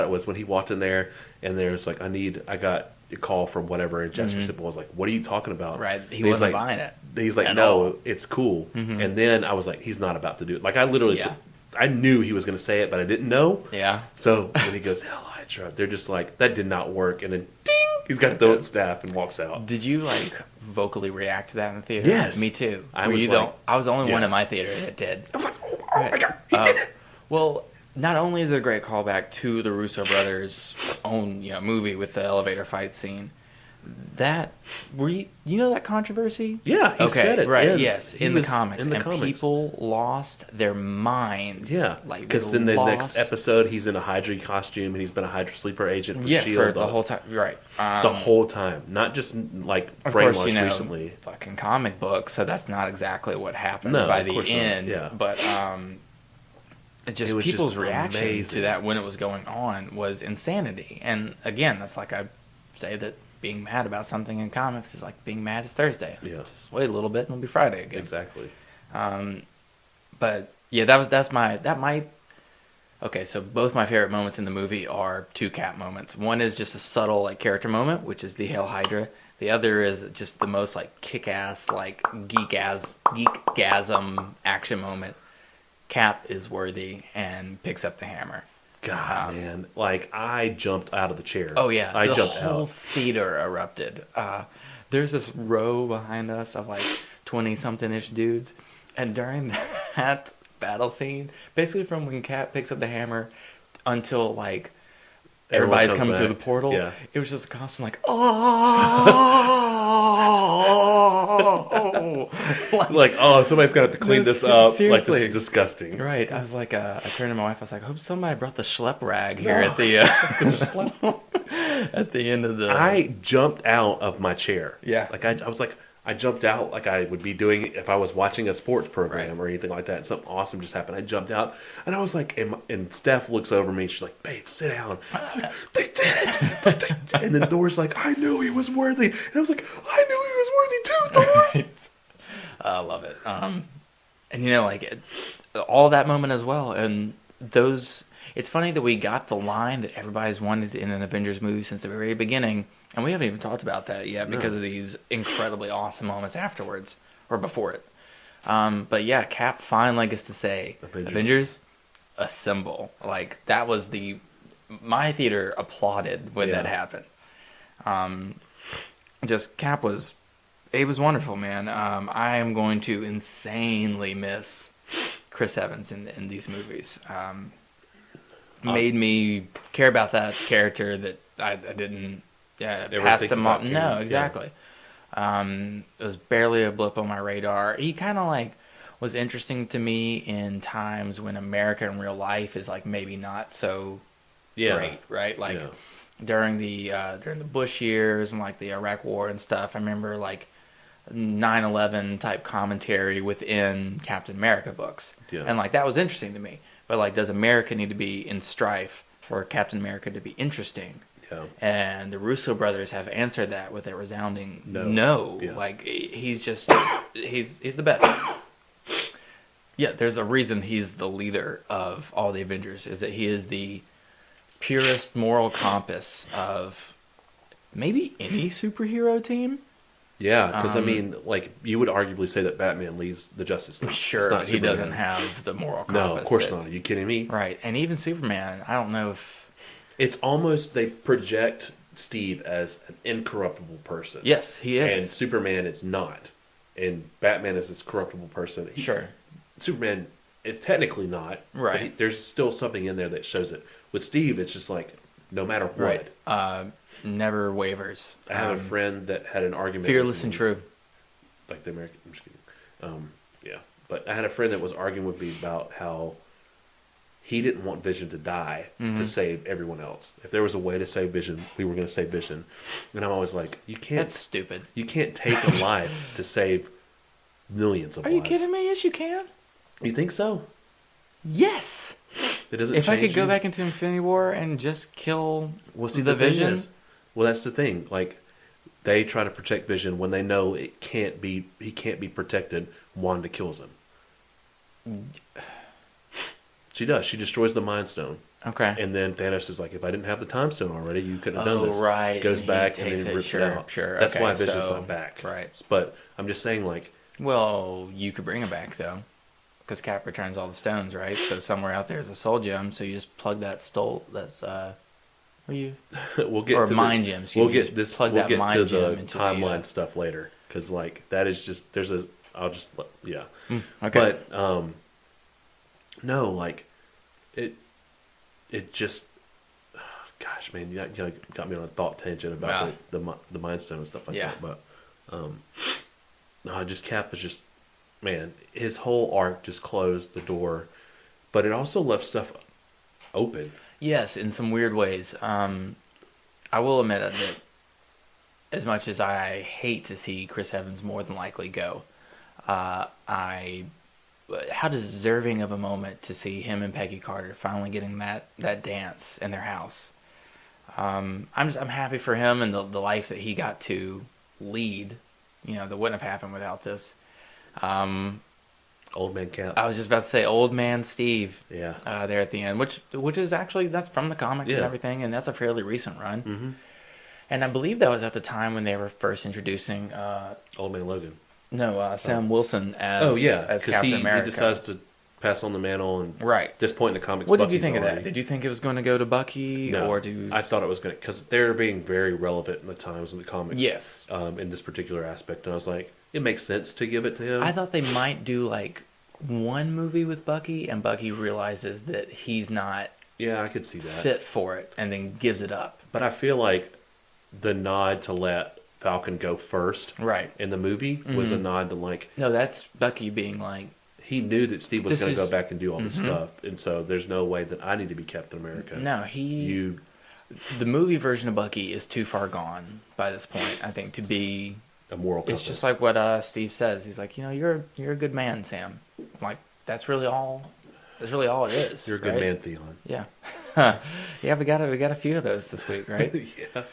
Speaker 6: was when he walked in there, and there's like, I got a call from whatever, and Jasper Simple was like, what are you talking about?
Speaker 5: Right. He wasn't buying it.
Speaker 6: He's like, no, it's cool. And then I was like, he's not about to do it. Like, I literally... Yeah. I knew he was going to say it, but I didn't know.
Speaker 5: Yeah.
Speaker 6: So when he goes, Hell Hydra, they're just like, that did not work. And then, ding, he's got the staff and walks out.
Speaker 5: Did you, like, vocally react to that in the theater?
Speaker 6: Yes.
Speaker 5: Me too.
Speaker 6: I was
Speaker 5: the only one in my theater that did.
Speaker 6: I was like, oh my God, he did it.
Speaker 5: Well, not only is it a great callback to the Russo brothers' own movie with the elevator fight scene, that you know that controversy?
Speaker 6: Yeah, he said it.
Speaker 5: Right, yes, in the comics.
Speaker 6: In the comics.
Speaker 5: People lost their minds.
Speaker 6: Yeah, because then the next episode, he's in a Hydra costume, and he's been a Hydra sleeper agent for S.H.I.E.L.D.
Speaker 5: for the whole time. Right.
Speaker 6: The whole time. Not just, like, brainwashed recently.
Speaker 5: Fucking comic book, so that's not exactly what happened by the end.
Speaker 6: Yeah.
Speaker 5: But it was people's just reaction to that when it was going on was insanity. And again, that's like I say that being mad about something in comics is like being mad it's Thursday.
Speaker 6: Yeah.
Speaker 5: Just wait a little bit and it'll be Friday again.
Speaker 6: Exactly.
Speaker 5: But yeah, okay, so both my favorite moments in the movie are two Cap moments. One is just a subtle like character moment, which is the Hail Hydra. The other is just the most like kick-ass, like geek-gasm action moment. Cap is worthy and picks up the hammer.
Speaker 6: God, man. Like, I jumped out of the chair.
Speaker 5: Oh, yeah.
Speaker 6: I jumped out.
Speaker 5: The whole theater erupted. There's this row behind us of, like, 20-something-ish dudes. And during that battle scene, basically from when Cap picks up the hammer until, like, everybody's coming through the portal, it was just constant, like, oh!
Speaker 6: like, oh, somebody's going to have to clean this up.
Speaker 5: Seriously.
Speaker 6: Like, this is disgusting.
Speaker 5: Right. I was like, I turned to my wife, I was like, I hope somebody brought the schlep rag here at the at the end of the...
Speaker 6: I jumped out of my chair.
Speaker 5: Yeah.
Speaker 6: Like, I was like... I jumped out like I would be doing if I was watching a sports program or anything like that. Something awesome just happened. I jumped out, and I was like, and Steph looks over me, and she's like, babe, sit down. Like, they did it! And then Thor's like, I knew he was worthy. And I was like, I knew he was worthy too, Thor!
Speaker 5: Right. I love it. And, like, all that moment as well. And those... It's funny that we got the line that everybody's wanted in an Avengers movie since the very beginning. And we haven't even talked about that yet because of these incredibly awesome moments afterwards or before it. But yeah, Cap finally gets to say, Avengers, assemble. Like, that was my theater applauded when that happened. Just Cap was wonderful, man. I am going to insanely miss Chris Evans in these movies. Made me care about that character that I didn't... Yeah, passed him off. No, exactly. Yeah. It was barely a blip on my radar. He kind of like was interesting to me in times when America in real life is like maybe not so great, right? Like during the Bush years and like the Iraq War and stuff. I remember like 9/11 type commentary within Captain America books, and like that was interesting to me. But like, does America need to be in strife for Captain America to be interesting?
Speaker 6: Yeah.
Speaker 5: And the Russo brothers have answered that with a resounding no.
Speaker 6: Yeah.
Speaker 5: Like, he's the best. Yeah, there's a reason he's the leader of all the Avengers, is that he is the purest moral compass of maybe any superhero team.
Speaker 6: Yeah, because I mean, like, you would arguably say that Batman leads the Justice League.
Speaker 5: Sure, but he doesn't have the moral compass.
Speaker 6: No, of course not. Are you kidding me?
Speaker 5: Right, and even Superman, I don't know if...
Speaker 6: It's almost, they project Steve as an incorruptible person.
Speaker 5: Yes, he is.
Speaker 6: And Superman is not. And Batman is this corruptible person.
Speaker 5: Sure.
Speaker 6: Superman is technically not.
Speaker 5: Right.
Speaker 6: There's still something in there that shows it. With Steve, it's just like, no matter what.
Speaker 5: Right. Never wavers.
Speaker 6: I have a friend that had an argument.
Speaker 5: Fearless and true.
Speaker 6: Like the American. I'm just kidding. Yeah. But I had a friend that was arguing with me about how he didn't want Vision to die to save everyone else. If there was a way to save Vision, we were going to save Vision. And I'm always like, you can't.
Speaker 5: That's stupid.
Speaker 6: You can't take a life to save millions of lives.
Speaker 5: Are you kidding me? Yes, you can.
Speaker 6: You think so?
Speaker 5: Yes.
Speaker 6: It doesn't.
Speaker 5: If I could
Speaker 6: change
Speaker 5: go
Speaker 6: you?
Speaker 5: back into Infinity War and just kill
Speaker 6: the
Speaker 5: Vision.
Speaker 6: Is, well, that's the thing. Like, they try to protect Vision when they know he can't be protected. Wanda kills him. She does. She destroys the Mind Stone.
Speaker 5: Okay.
Speaker 6: And then Thanos is like, if I didn't have the Time Stone already, you couldn't have done this.
Speaker 5: Right.
Speaker 6: Goes
Speaker 5: And
Speaker 6: back
Speaker 5: he
Speaker 6: and
Speaker 5: takes
Speaker 6: then rips
Speaker 5: it out.
Speaker 6: Sure.
Speaker 5: Okay,
Speaker 6: That's why Vision's
Speaker 5: so,
Speaker 6: not back.
Speaker 5: Right.
Speaker 6: But I'm just saying, like,
Speaker 5: well, you could bring him back though, because Cap returns all the stones, right? So somewhere out there is a soul gem. So you just plug that stole. That's
Speaker 6: we'll get
Speaker 5: or
Speaker 6: to
Speaker 5: mind
Speaker 6: the,
Speaker 5: gems.
Speaker 6: We'll get this.
Speaker 5: Plug
Speaker 6: we'll
Speaker 5: that
Speaker 6: get
Speaker 5: mind
Speaker 6: to
Speaker 5: gem
Speaker 6: the
Speaker 5: into
Speaker 6: timeline stuff later, because like that is just there's a. I'll just yeah.
Speaker 5: Okay.
Speaker 6: But no, like it just. Gosh, man, you got me on a thought tangent about the Mind Stone and stuff like that. But no, just Cap was just, man, his whole arc just closed the door, but it also left stuff open.
Speaker 5: Yes, in some weird ways. I will admit that as much as I hate to see Chris Evans more than likely go, how deserving of a moment to see him and Peggy Carter finally getting that dance in their house. I'm happy for him and the life that he got to lead. You know, that wouldn't have happened without this.
Speaker 6: Old man Cap.
Speaker 5: I was just about to say Old Man Steve.
Speaker 6: Yeah.
Speaker 5: There at the end, which is actually, that's from the comics and everything, and that's a fairly recent run. Mm-hmm. And I believe that was at the time when they were first introducing
Speaker 6: Old Man Logan.
Speaker 5: No, Sam Wilson as Captain America.
Speaker 6: He decides to pass on the mantle, and at this point in the comics,
Speaker 5: what did you think of that? Did you think it was going to go to Bucky,
Speaker 6: no,
Speaker 5: or
Speaker 6: I thought it was going to, because they're being very relevant in the times in the comics.
Speaker 5: Yes.
Speaker 6: In this particular aspect, and I was like, it makes sense to give it to him.
Speaker 5: I thought they might do like one movie with Bucky, and Bucky realizes that he's not.
Speaker 6: Yeah, I could see that.
Speaker 5: Fit for it, and then gives it up.
Speaker 6: But I feel like the nod to let Falcon go first, in the movie, was a nod to like.
Speaker 5: No, that's Bucky being like.
Speaker 6: He knew that Steve was going to go back and do all this stuff, and so there's no way that I need to be Captain America.
Speaker 5: No, the movie version of Bucky is too far gone by this point, I think, to be
Speaker 6: a moral compass.
Speaker 5: It's just like what Steve says. He's like, you're a good man, Sam. I'm like, that's really all it is.
Speaker 6: You're a good man, Theon.
Speaker 5: Yeah. Yeah, we got a few of those this week, right?
Speaker 6: Yeah.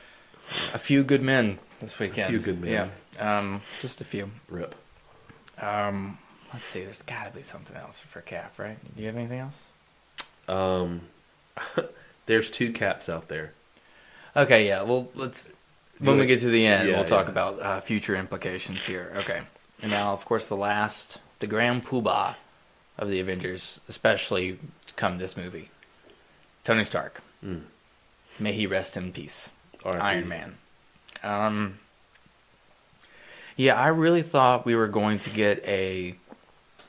Speaker 5: A few good men this weekend.
Speaker 6: A few good men.
Speaker 5: Yeah. Just a few.
Speaker 6: Rip.
Speaker 5: Let's see. There's got to be something else for Cap, right? Do you have anything else?
Speaker 6: There's 2 Caps out there.
Speaker 5: Okay, yeah. Well, when we get to the end, we'll talk about future implications here. Okay. And now, of course, the grand poobah of the Avengers, especially come this movie. Tony Stark. May he rest in peace. Iron Man. Yeah, I really thought we were going to get a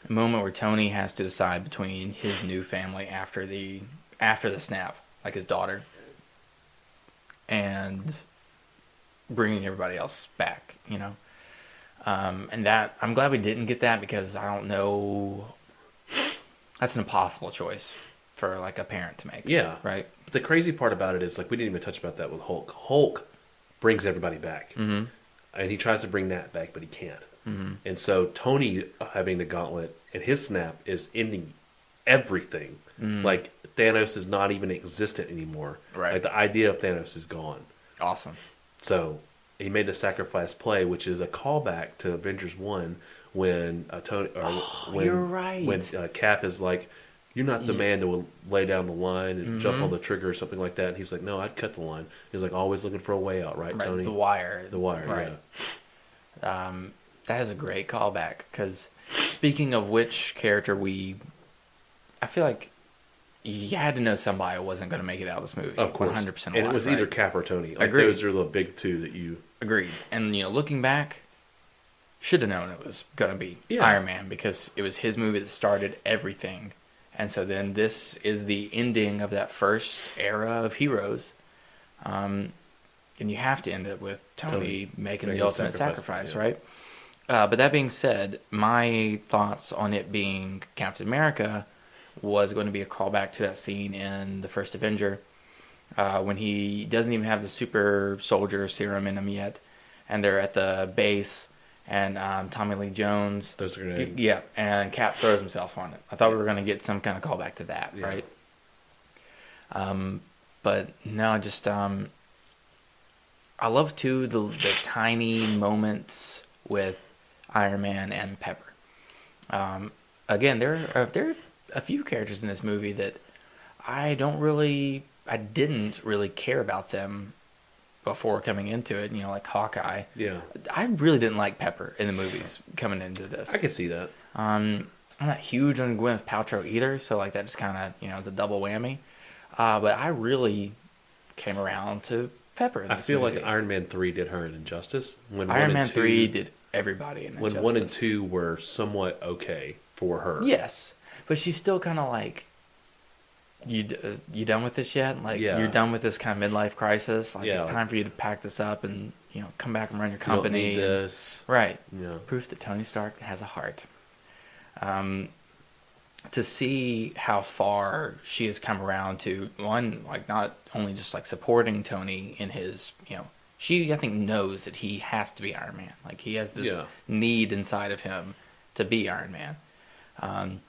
Speaker 5: moment where Tony has to decide between his new family after the snap, like his daughter, and bringing everybody else back, and that I'm glad we didn't get that, because I don't know, that's an impossible choice for like a parent to make.
Speaker 6: Yeah,
Speaker 5: right.
Speaker 6: But the crazy part about it is, like, we didn't even touch about that with Hulk. Hulk brings everybody back, and he tries to bring Nat back, but he can't. And so Tony having the gauntlet and his snap is ending everything. Like Thanos is not even existent anymore.
Speaker 5: Right.
Speaker 6: Like the idea of Thanos is gone.
Speaker 5: Awesome.
Speaker 6: So he made the sacrifice play, which is a callback to Avengers 1 when
Speaker 5: you're right.
Speaker 6: When Cap is like, "You're not the man that will lay down the line and jump on the trigger," or something like that. And he's like, "No, I'd cut the line." He's like, always looking for a way out, right, Tony?
Speaker 5: The wire.
Speaker 6: The wire,
Speaker 5: right.
Speaker 6: Yeah.
Speaker 5: That is a great callback, because speaking of which character I feel like you had to know somebody wasn't going to make it out of this movie.
Speaker 6: Of course.
Speaker 5: 100% alive,
Speaker 6: and it was either Cap or Tony. Like,
Speaker 5: Agreed.
Speaker 6: those are the big two that you...
Speaker 5: Agreed. And, looking back, should have known it was going to be Iron Man, because it was his movie that started everything. And so then this is the ending of that first era of heroes. And you have to end it with Tony making the ultimate sacrifice, right? But that being said, my thoughts on it being Captain America was going to be a callback to that scene in the first Avenger, when he doesn't even have the super soldier serum in him yet, and they're at the base, and Tommy Lee Jones,
Speaker 6: those are grenades.
Speaker 5: Yeah, and Cap throws himself on it. I thought we were going to get some kind of callback to that, right? But no, just I love too the tiny moments with Iron Man and Pepper. Again, there are a few characters in this movie that I didn't really care about them before coming into it. Like Hawkeye. Yeah, I really didn't like Pepper in the movies coming into this.
Speaker 6: I could see that.
Speaker 5: I'm not huge on Gwyneth Paltrow either, so like that just kind of is a double whammy. But I really came around to Pepper in this
Speaker 6: I feel
Speaker 5: movie.
Speaker 6: like Iron Man 3 did her an injustice. When
Speaker 5: Iron Man 3 did everybody an injustice.
Speaker 6: When 1 and 2 were somewhat okay for her.
Speaker 5: Yes, but she's still kind of like, you done with this yet? Like, you're done with this kind of midlife crisis? Like, it's time for you to pack this up and, come back and run your company.
Speaker 6: You don't need this.
Speaker 5: Right.
Speaker 6: Yeah.
Speaker 5: Proof that Tony Stark has a heart. To see how far she has come around to, one, like, not only just, like, supporting Tony in his, she, I think, knows that he has to be Iron Man. Like, he has this need inside of him to be Iron Man.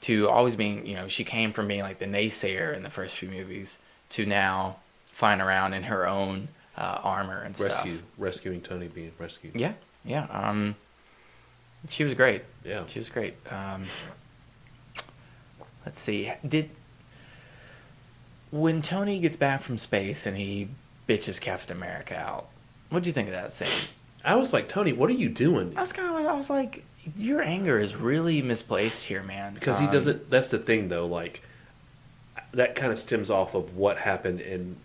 Speaker 5: To always being, she came from being like the naysayer in the first few movies to now flying around in her own armor and stuff.
Speaker 6: Rescuing Tony, being rescued.
Speaker 5: Yeah. She was great.
Speaker 6: Yeah.
Speaker 5: She was great. Let's see. When Tony gets back from space and he bitches Captain America out, what do you think of that scene?
Speaker 6: I was like, Tony, what are you doing?
Speaker 5: I was like, your anger is really misplaced here, man.
Speaker 6: Because he doesn't. That's the thing, though. Like, that kind of stems off of what happened in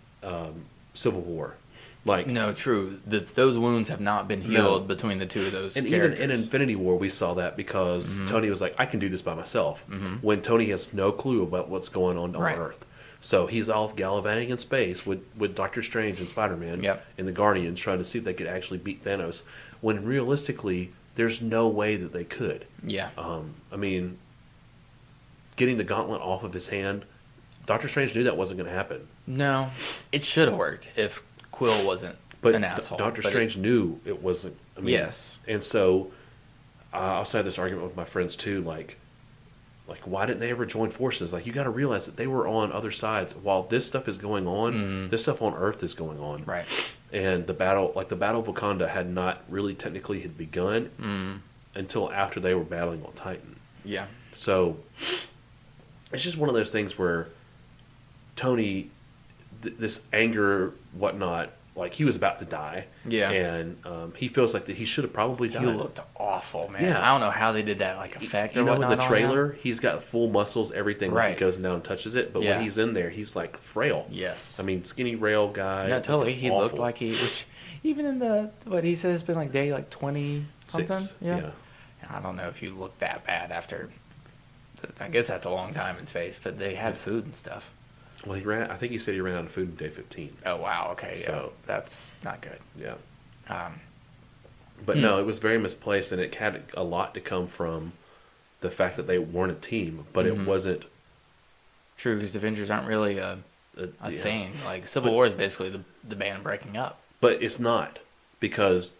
Speaker 6: Civil War. Like,
Speaker 5: no, true. Those wounds have not been healed between the two of those characters.
Speaker 6: And even in Infinity War, we saw that because Tony was like, I can do this by myself. When Tony has no clue about what's going on Earth. So he's off gallivanting in space with Doctor Strange and Spider-Man and the Guardians trying to see if they could actually beat Thanos. When realistically, there's no way that they could.
Speaker 5: Yeah.
Speaker 6: I mean, getting the gauntlet off of his hand, Doctor Strange knew that wasn't going to happen.
Speaker 5: No, it should have worked if Quill wasn't an asshole.
Speaker 6: Doctor Strange knew it wasn't. I mean,
Speaker 5: yes.
Speaker 6: And so I also had this argument with my friends too, like why didn't they ever join forces? Like, you got to realize that they were on other sides while this stuff is going on. This stuff on Earth is going on,
Speaker 5: right?
Speaker 6: And the battle of Wakanda had not really technically had begun until after they were battling on Titan.
Speaker 5: Yeah.
Speaker 6: So it's just one of those things where Tony, this anger, whatnot, like he was about to die.
Speaker 5: Yeah.
Speaker 6: And he feels like that he should have probably died.
Speaker 5: He looked awful, man.
Speaker 6: Yeah.
Speaker 5: I don't know how they did that, like, effect or whatnot.
Speaker 6: In the trailer, he's got full muscles, everything,
Speaker 5: right.
Speaker 6: when he goes down and touches it. But when he's in there, he's like frail.
Speaker 5: Yes.
Speaker 6: I mean, skinny rail guy.
Speaker 5: Yeah, totally. He
Speaker 6: awful.
Speaker 5: looked like which even in what he says, it's been like day like 20 something. Yeah. I don't know if you look that bad after. I guess that's a long time in space, but they had food and stuff.
Speaker 6: Well, I think he said he ran out of food on day 15.
Speaker 5: Oh, wow. Okay. So that's not good.
Speaker 6: Yeah. But no, it was very misplaced, and it had a lot to come from the fact that they weren't a team, but it wasn't.
Speaker 5: True, because Avengers aren't really a thing. Like, Civil War is basically the band breaking up.
Speaker 6: But it's not, because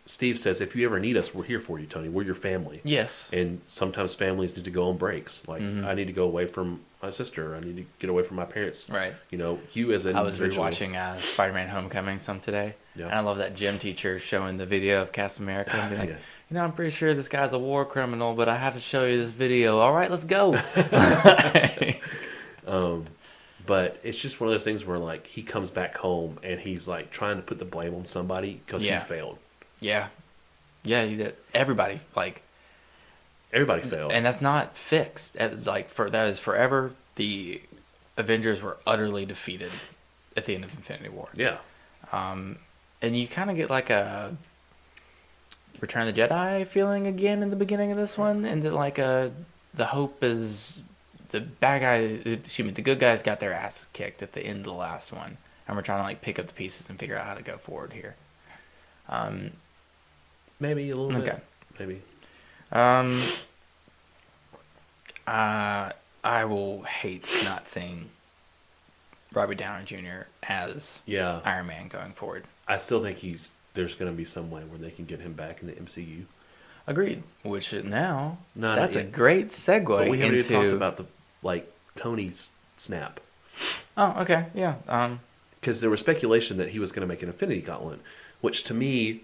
Speaker 6: Steve says, if you ever need us, we're here for you, Tony. We're your family.
Speaker 5: Yes.
Speaker 6: And sometimes families need to go on breaks. Like, I need to go away from my sister. I need to get away from my parents.
Speaker 5: Right.
Speaker 6: You know, you as an individual.
Speaker 5: I was rewatching Spider-Man Homecoming some today.
Speaker 6: Yeah.
Speaker 5: And I love that gym teacher showing the video of Captain America and being like, you know, I'm pretty sure this guy's a war criminal, but I have to show you this video. All right, let's go.
Speaker 6: But it's just one of those things where, like, he comes back home and he's, like, trying to put the blame on somebody because he failed.
Speaker 5: Yeah. Yeah, he did. Everybody failed. And that's not fixed. That is forever. The Avengers were utterly defeated at the end of Infinity War.
Speaker 6: Yeah.
Speaker 5: And you kind of get like a Return of the Jedi feeling again in the beginning of this one, and that like the hope is the good guys got their ass kicked at the end of the last one, and we're trying to like pick up the pieces and figure out how to go forward here.
Speaker 6: Maybe a little bit. Maybe.
Speaker 5: I will hate not seeing Robert Downey Jr. as Iron Man going forward.
Speaker 6: I still think there's going to be some way where they can get him back in the MCU.
Speaker 5: Agreed. Which that's a great segue.
Speaker 6: But we haven't even talked about Tony's snap.
Speaker 5: Oh, okay, yeah.
Speaker 6: Because there was speculation that he was going to make an Infinity Gauntlet, which to me,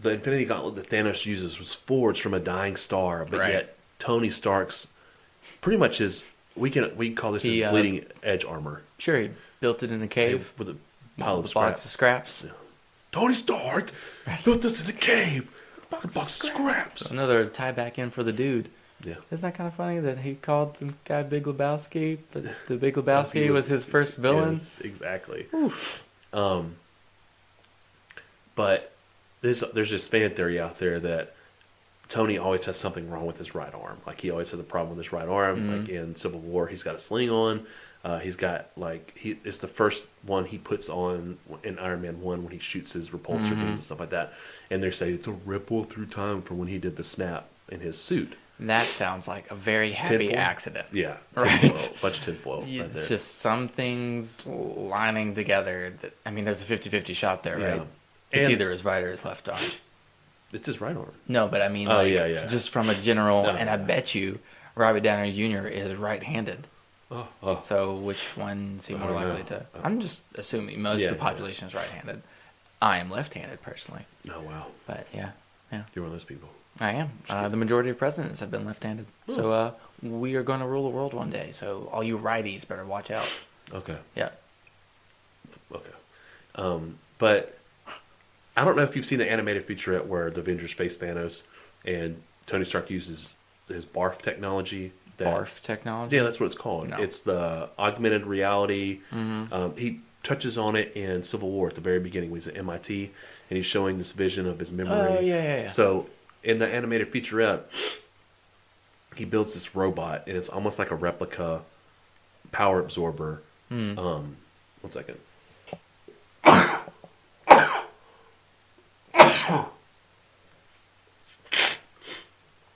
Speaker 6: the Infinity Gauntlet that Thanos uses was forged from a dying star, but yet Tony Stark's pretty much we can call this his bleeding edge armor.
Speaker 5: Sure, he built it in a cave
Speaker 6: with a pile of
Speaker 5: box of scraps.
Speaker 6: Yeah. Tony Stark built this in a cave. Box of scraps.
Speaker 5: Another tie back in for the dude.
Speaker 6: Yeah.
Speaker 5: Isn't that kind of funny that he called the guy Big Lebowski, but the Big Lebowski was his first villain?
Speaker 6: Yes, exactly. But there's this fan theory out there that Tony always has something wrong with his right arm. Like, he always has a problem with his right arm. Mm-hmm. Like in Civil War, he's got a sling on. He's got it's the first one he puts on in Iron Man 1 when he shoots his repulsor beams and stuff like that. And they say it's a ripple through time from when he did the snap in his suit.
Speaker 5: That sounds like a very happy accident.
Speaker 6: Yeah,
Speaker 5: right.
Speaker 6: Bunch of tinfoil.
Speaker 5: It's just some things lining together. There's a 50-50 shot there, right? It's either his right or his left arm.
Speaker 6: It's his right arm.
Speaker 5: No, but just from a general, and I bet you Robert Downey Jr. is right-handed.
Speaker 6: Oh.
Speaker 5: So which one is he more likely to? I'm just assuming most of the population is right-handed. I am left-handed personally.
Speaker 6: Oh, wow.
Speaker 5: But yeah.
Speaker 6: You're one of those people.
Speaker 5: I am. The majority of presidents have been left-handed. Oh. So we are going to rule the world one day. So all you righties better watch out.
Speaker 6: Okay.
Speaker 5: Yeah.
Speaker 6: Okay. But I don't know if you've seen the animated featurette where the Avengers face Thanos and Tony Stark uses his BARF technology.
Speaker 5: BARF technology?
Speaker 6: Yeah, that's what it's called. No. It's the augmented reality. Mm-hmm. He touches on it in Civil War at the very beginning when he's at MIT, and he's showing this vision of his memory.
Speaker 5: Oh, yeah.
Speaker 6: So in the animated featurette, he builds this robot, and it's almost like a replica power absorber. 1 second.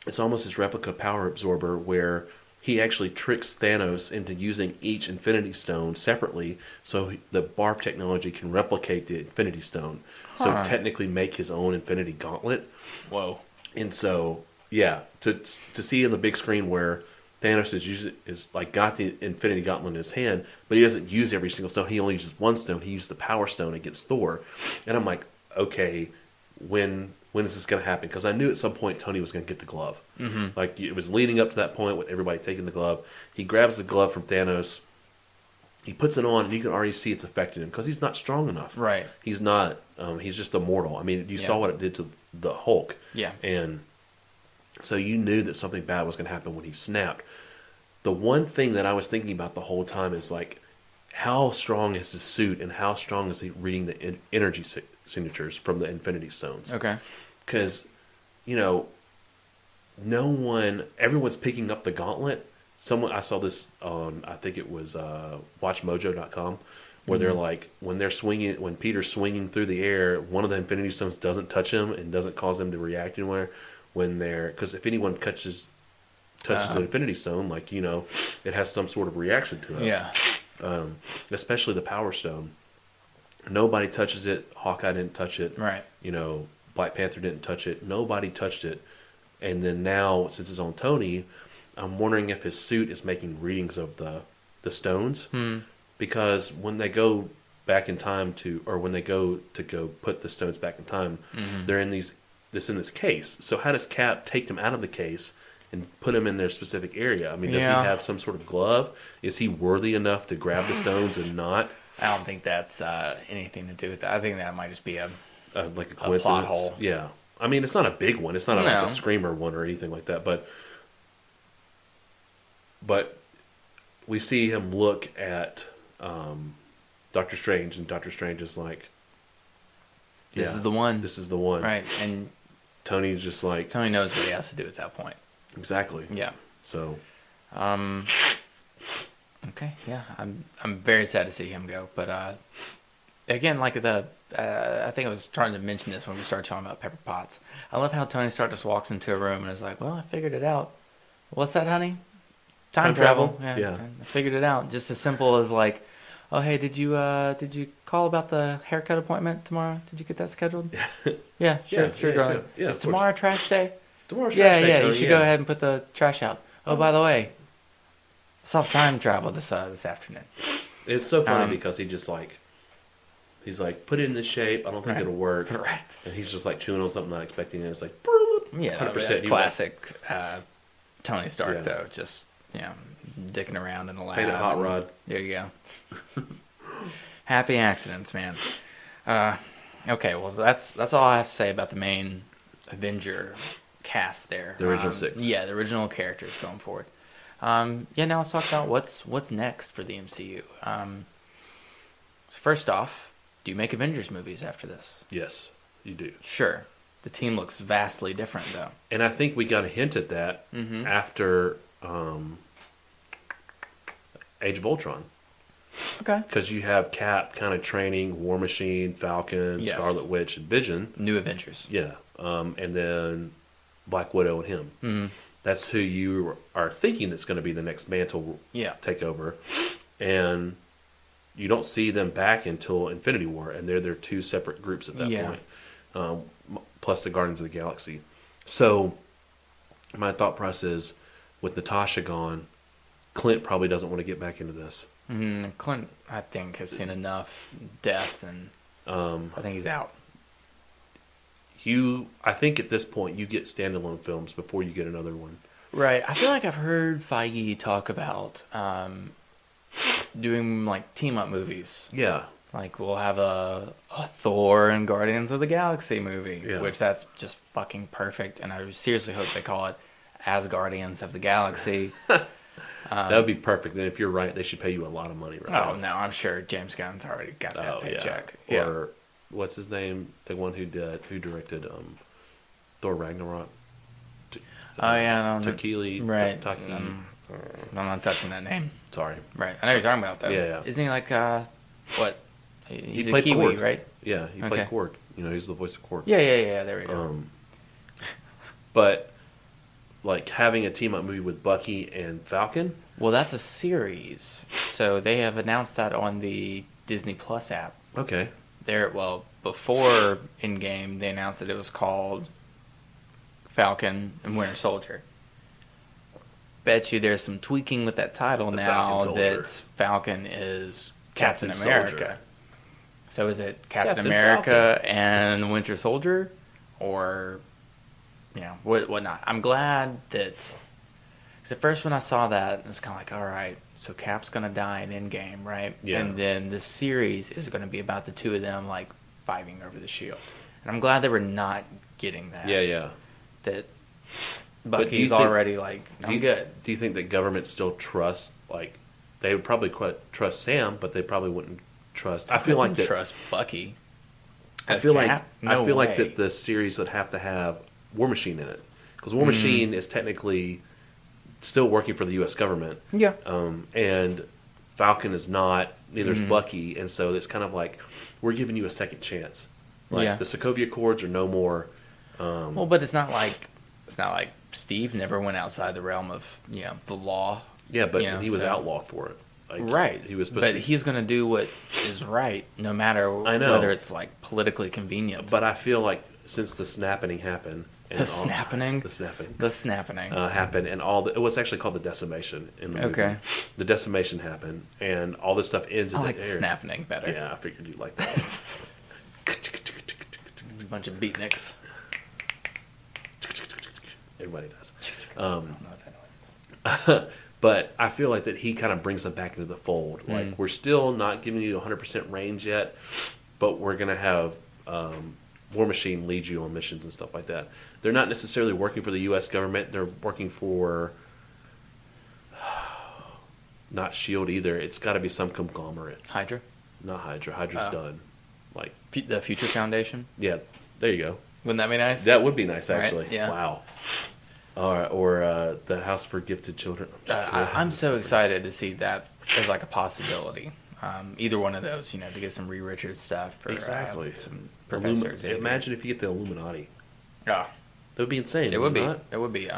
Speaker 6: It's almost his replica power absorber where he actually tricks Thanos into using each Infinity Stone separately so the BARF technology can replicate the Infinity Stone. So technically make his own Infinity Gauntlet.
Speaker 5: Whoa.
Speaker 6: And so, to see in the big screen where Thanos is got the Infinity Gauntlet in his hand, but he doesn't use every single stone. He only uses one stone. He used the Power Stone against Thor. And I'm like, okay, when is this going to happen? Because I knew at some point Tony was going to get the glove. Mm-hmm. Like, it was leading up to that point with everybody taking the glove. He grabs the glove from Thanos. He puts it on, and you can already see it's affecting him because he's not strong enough.
Speaker 5: Right.
Speaker 6: He's not. He's just immortal. I mean, you saw what it did to the Hulk.
Speaker 5: Yeah.
Speaker 6: And so you knew that something bad was going to happen when he snapped. The one thing that I was thinking about the whole time is, like, how strong is his suit and how strong is he reading the energy signatures from the Infinity Stones?
Speaker 5: Okay.
Speaker 6: Because, everyone's picking up the gauntlet. I saw this on, I think it was WatchMojo.com, where they're like, when Peter's swinging through the air, one of the Infinity Stones doesn't touch him and doesn't cause him to react anywhere. Because if anyone touches an Infinity Stone, it has some sort of reaction to it.
Speaker 5: Yeah.
Speaker 6: Especially the Power Stone. Nobody touches it. Hawkeye didn't touch it.
Speaker 5: Right.
Speaker 6: Black Panther didn't touch it. Nobody touched it. And then now, since it's on Tony, I'm wondering if his suit is making readings of the stones. Because when they go back in time when they go put the stones back in time, they're in this case. So how does Cap take them out of the case and put them in their specific area? I mean, does he have some sort of glove? Is he worthy enough to grab the stones and not?
Speaker 5: I don't think that's anything to do with that. I think that might just be
Speaker 6: like a coincidence.
Speaker 5: Plot hole.
Speaker 6: Yeah. I mean, it's not a big one. It's not like a screamer one or anything like that. But we see him look at Doctor Strange, and Doctor Strange is like,
Speaker 5: "This is the one.
Speaker 6: This is the one."
Speaker 5: Right, and
Speaker 6: Tony's just like,
Speaker 5: Tony knows what he has to do at that point.
Speaker 6: Exactly.
Speaker 5: Yeah.
Speaker 6: So.
Speaker 5: Okay. Yeah, I'm very sad to see him go, but again, like I think I was trying to mention this when we started talking about Pepper Potts. I love how Tony Stark just walks into a room and is like, "Well, I figured it out. What's that, honey? Time travel. Yeah. I figured it out. Just as simple as like, oh hey, did you call about the haircut appointment tomorrow? Did you get that scheduled? Yeah, sure, darling.
Speaker 6: Yeah,
Speaker 5: is tomorrow trash day?
Speaker 6: Tomorrow's trash day.
Speaker 5: Yeah. You should go ahead and put the trash out. Oh, by the way, soft time travel this afternoon.
Speaker 6: It's so funny because he's like, put it in this shape. I don't think it'll work.
Speaker 5: Right.
Speaker 6: And he's just like chewing on something, not expecting it. It's like,
Speaker 5: 100%. That's classic Tony Stark, though. Just, dicking around in the lab.
Speaker 6: Paint a hot rod.
Speaker 5: There you go. Happy accidents, man. Okay, well, that's all I have to say about the main Avenger cast there.
Speaker 6: The original 6.
Speaker 5: Yeah, the original characters going forward. Now let's talk about what's next for the MCU. So first off, do you make Avengers movies after this?
Speaker 6: Yes, you do.
Speaker 5: Sure. The team looks vastly different, though.
Speaker 6: And I think we got a hint at that after Age of Ultron.
Speaker 5: Okay.
Speaker 6: Because you have Cap kind of training War Machine, Falcon, Scarlet Witch, and Vision.
Speaker 5: New Avengers.
Speaker 6: Yeah. And then Black Widow and him.
Speaker 5: Mm-hmm.
Speaker 6: That's who you are thinking that's going to be the next mantle takeover. And you don't see them back until Infinity War, and they're two separate groups at that point, plus the Guardians of the Galaxy. So my thought process is, with Natasha gone, Clint probably doesn't want to get back into this.
Speaker 5: Clint, I think, has seen enough death, and I think he's out.
Speaker 6: I think at this point you get standalone films before you get another one.
Speaker 5: Right. I feel like I've heard Feige talk about doing like team up movies.
Speaker 6: Yeah.
Speaker 5: Like we'll have a Thor and Guardians of the Galaxy movie, which that's just fucking perfect. And I seriously hope they call it As Guardians of the Galaxy.
Speaker 6: That would be perfect. And if you're right, they should pay you a lot of money right now.
Speaker 5: Oh, no, I'm sure James Gunn's already got that paycheck.
Speaker 6: Yeah. Or what's his name? The one who directed Thor Ragnarok. Takili.
Speaker 5: Right.
Speaker 6: I'm
Speaker 5: not touching that name.
Speaker 6: Sorry.
Speaker 5: Right. I know you're talking about, though.
Speaker 6: Yeah.
Speaker 5: Isn't he like, what? He's
Speaker 6: he played
Speaker 5: a Kiwi,
Speaker 6: Korg.
Speaker 5: right?
Speaker 6: Yeah, he played Korg. He's the voice of Korg.
Speaker 5: Yeah, there we go.
Speaker 6: But, like, having a team-up movie with Bucky and Falcon...
Speaker 5: Well, that's a series. So they have announced that on the Disney Plus app.
Speaker 6: Okay.
Speaker 5: Before Endgame, they announced that it was called Falcon and Winter Soldier. Bet you there's some tweaking with that title now that Falcon is Captain America. Soldier. So is it Captain America Falcon and Winter Soldier? Or, whatnot? I'm glad that... Because at first when I saw that, it was kind of like, all right, so Cap's going to die in Endgame, right?
Speaker 6: Yeah.
Speaker 5: And then the series is going to be about the two of them, like, fighting over the shield. And I'm glad they were not getting that.
Speaker 6: Yeah.
Speaker 5: That Bucky's already like, I'm good.
Speaker 6: Do you think that government still trusts, like, they would probably trust Sam, but they probably wouldn't trust... I feel like that...
Speaker 5: trust Bucky.
Speaker 6: I feel like that the series would have to have War Machine in it. Because War Machine is technically still working for the U.S. government.
Speaker 5: Yeah.
Speaker 6: And Falcon is not, neither is Bucky, and so it's kind of like, we're giving you a second chance. Like, the Sokovia Accords are no more...
Speaker 5: well, but it's not like Steve never went outside the realm of, the law.
Speaker 6: Yeah, but he was outlawed for it. Like,
Speaker 5: right.
Speaker 6: He was
Speaker 5: he's going to do what is right, no matter whether it's, like, politically convenient.
Speaker 6: But I feel like since the snapping happened.
Speaker 5: The snapping
Speaker 6: happened, and it was actually called the decimation in the movie.
Speaker 5: Okay.
Speaker 6: The decimation happened, and all this stuff ends in
Speaker 5: I like
Speaker 6: the
Speaker 5: the
Speaker 6: air.
Speaker 5: snapping better.
Speaker 6: Yeah, I figured you'd like that.
Speaker 5: A bunch of beatniks.
Speaker 6: Everybody does. But I feel like that he kind of brings them back into the fold. Like, we're still not giving you 100% range yet, but we're going to have War Machine lead you on missions and stuff like that. They're not necessarily working for the U.S. government. They're working for not S.H.I.E.L.D. either. It's got to be some conglomerate.
Speaker 5: Hydra?
Speaker 6: Not Hydra. Hydra's done. Like
Speaker 5: the Future Foundation?
Speaker 6: Yeah, there you go.
Speaker 5: Wouldn't that be nice?
Speaker 6: That would be nice, actually.
Speaker 5: Right? Yeah.
Speaker 6: Wow. Or the House for Gifted Children.
Speaker 5: I'm so excited to see that as like a possibility. Either one of those, to get some Reed Richards stuff. Or,
Speaker 6: exactly.
Speaker 5: Some Professor Xavier.
Speaker 6: Imagine if you get the Illuminati.
Speaker 5: Yeah.
Speaker 6: That would be insane.
Speaker 5: It would be.
Speaker 6: Not?
Speaker 5: It would be.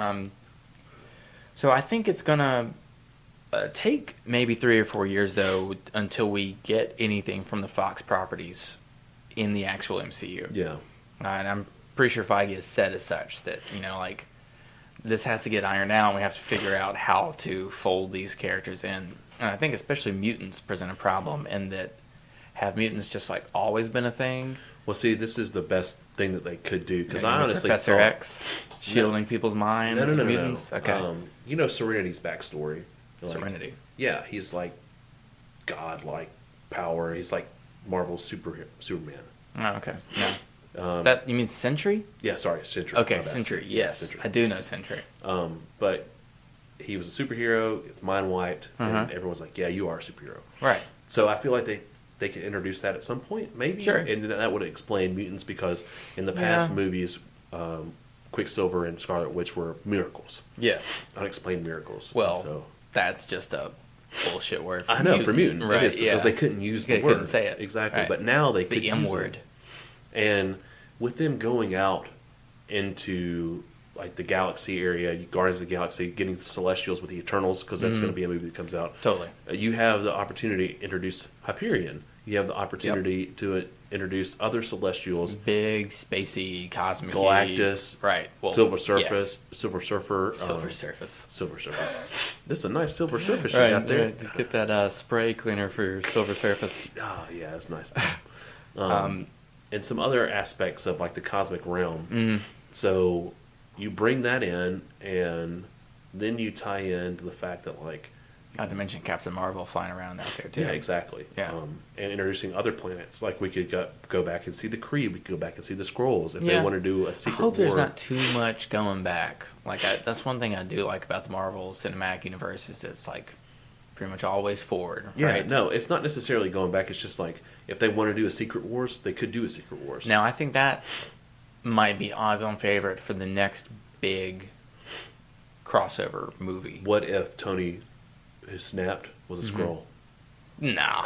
Speaker 5: So I think it's going to take maybe 3 or 4 years, though, until we get anything from the Fox properties in the actual MCU.
Speaker 6: Yeah.
Speaker 5: And I'm pretty sure Feige has said as such that, this has to get ironed out, and we have to figure out how to fold these characters in. And I think especially mutants present a problem in that have mutants just like always been a thing?
Speaker 6: Well, see, this is the best thing that they could do, because I honestly
Speaker 5: Professor X shielding people's minds.
Speaker 6: No.
Speaker 5: Mutants? Okay.
Speaker 6: Serenity's backstory.
Speaker 5: Serenity.
Speaker 6: Yeah, he's like god-like power. He's like Marvel's Superman.
Speaker 5: Oh, okay. Yeah. You mean Sentry?
Speaker 6: Yeah, sorry, Sentry.
Speaker 5: Okay, Sentry. Yes, Sentry. I do know Sentry.
Speaker 6: But he was a superhero. It's mind wiped, and everyone's like, "Yeah, you are a superhero."
Speaker 5: Right.
Speaker 6: So I feel like they could introduce that at some point, maybe.
Speaker 5: Sure.
Speaker 6: And that would explain mutants, because in the past movies, Quicksilver and Scarlet Witch were miracles.
Speaker 5: Yes.
Speaker 6: Unexplained miracles.
Speaker 5: Well, that's just a bullshit word for
Speaker 6: I know, for mutant.
Speaker 5: Right,
Speaker 6: it is, because they couldn't use the word.
Speaker 5: They couldn't say it.
Speaker 6: Exactly.
Speaker 5: Right.
Speaker 6: But now they could
Speaker 5: the M
Speaker 6: use
Speaker 5: word.
Speaker 6: it. And with them going out into like the galaxy area, Guardians of the Galaxy, getting the Celestials with the Eternals, because that's going to be a movie that comes out.
Speaker 5: Totally.
Speaker 6: You have the opportunity to introduce Hyperion. You have the opportunity to introduce other Celestials.
Speaker 5: Big, spacey, cosmic.
Speaker 6: Galactus.
Speaker 5: Right. Well,
Speaker 6: Silver Surfer.
Speaker 5: Yes.
Speaker 6: Silver Surfer.
Speaker 5: Silver Surface.
Speaker 6: This is a nice Silver Surface you
Speaker 5: right,
Speaker 6: got there.
Speaker 5: Right. Just get that spray cleaner for your Silver Surface.
Speaker 6: Oh, yeah, that's nice. And some other aspects of like the cosmic realm.
Speaker 5: Mm-hmm.
Speaker 6: So you bring that in, and then you tie into the fact that like,
Speaker 5: not to mention Captain Marvel flying around out there too.
Speaker 6: Yeah, exactly.
Speaker 5: Yeah.
Speaker 6: And introducing other planets. Like we could go back and see the Kree. We could go back and see the Skrulls if they want to do a secret war.
Speaker 5: I hope there's not too much going back. Like that's one thing I do like about the Marvel Cinematic Universe is that it's like pretty much always forward.
Speaker 6: Yeah,
Speaker 5: right?
Speaker 6: No, it's not necessarily going back. It's just like if they want to do a Secret Wars, they could do a Secret Wars.
Speaker 5: Now I think that might be odds-on favorite for the next big crossover movie.
Speaker 6: What if Tony, who snapped, was a Skrull?
Speaker 5: No.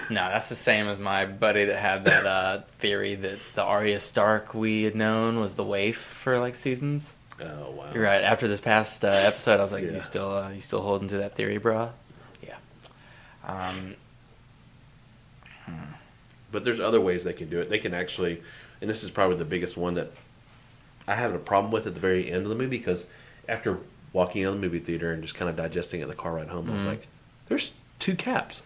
Speaker 5: No, that's the same as my buddy that had that theory that the Arya Stark we had known was the waif for like seasons.
Speaker 6: Oh wow!
Speaker 5: You're right. After this past episode, I was like, "You still holding to that theory, bro?" Yeah.
Speaker 6: But there's other ways they can do it. They can actually, and this is probably the biggest one that I have a problem with at the very end of the movie, because after walking out of the movie theater and just kind of digesting it in the car ride home, I was like, "There's 2 Caps.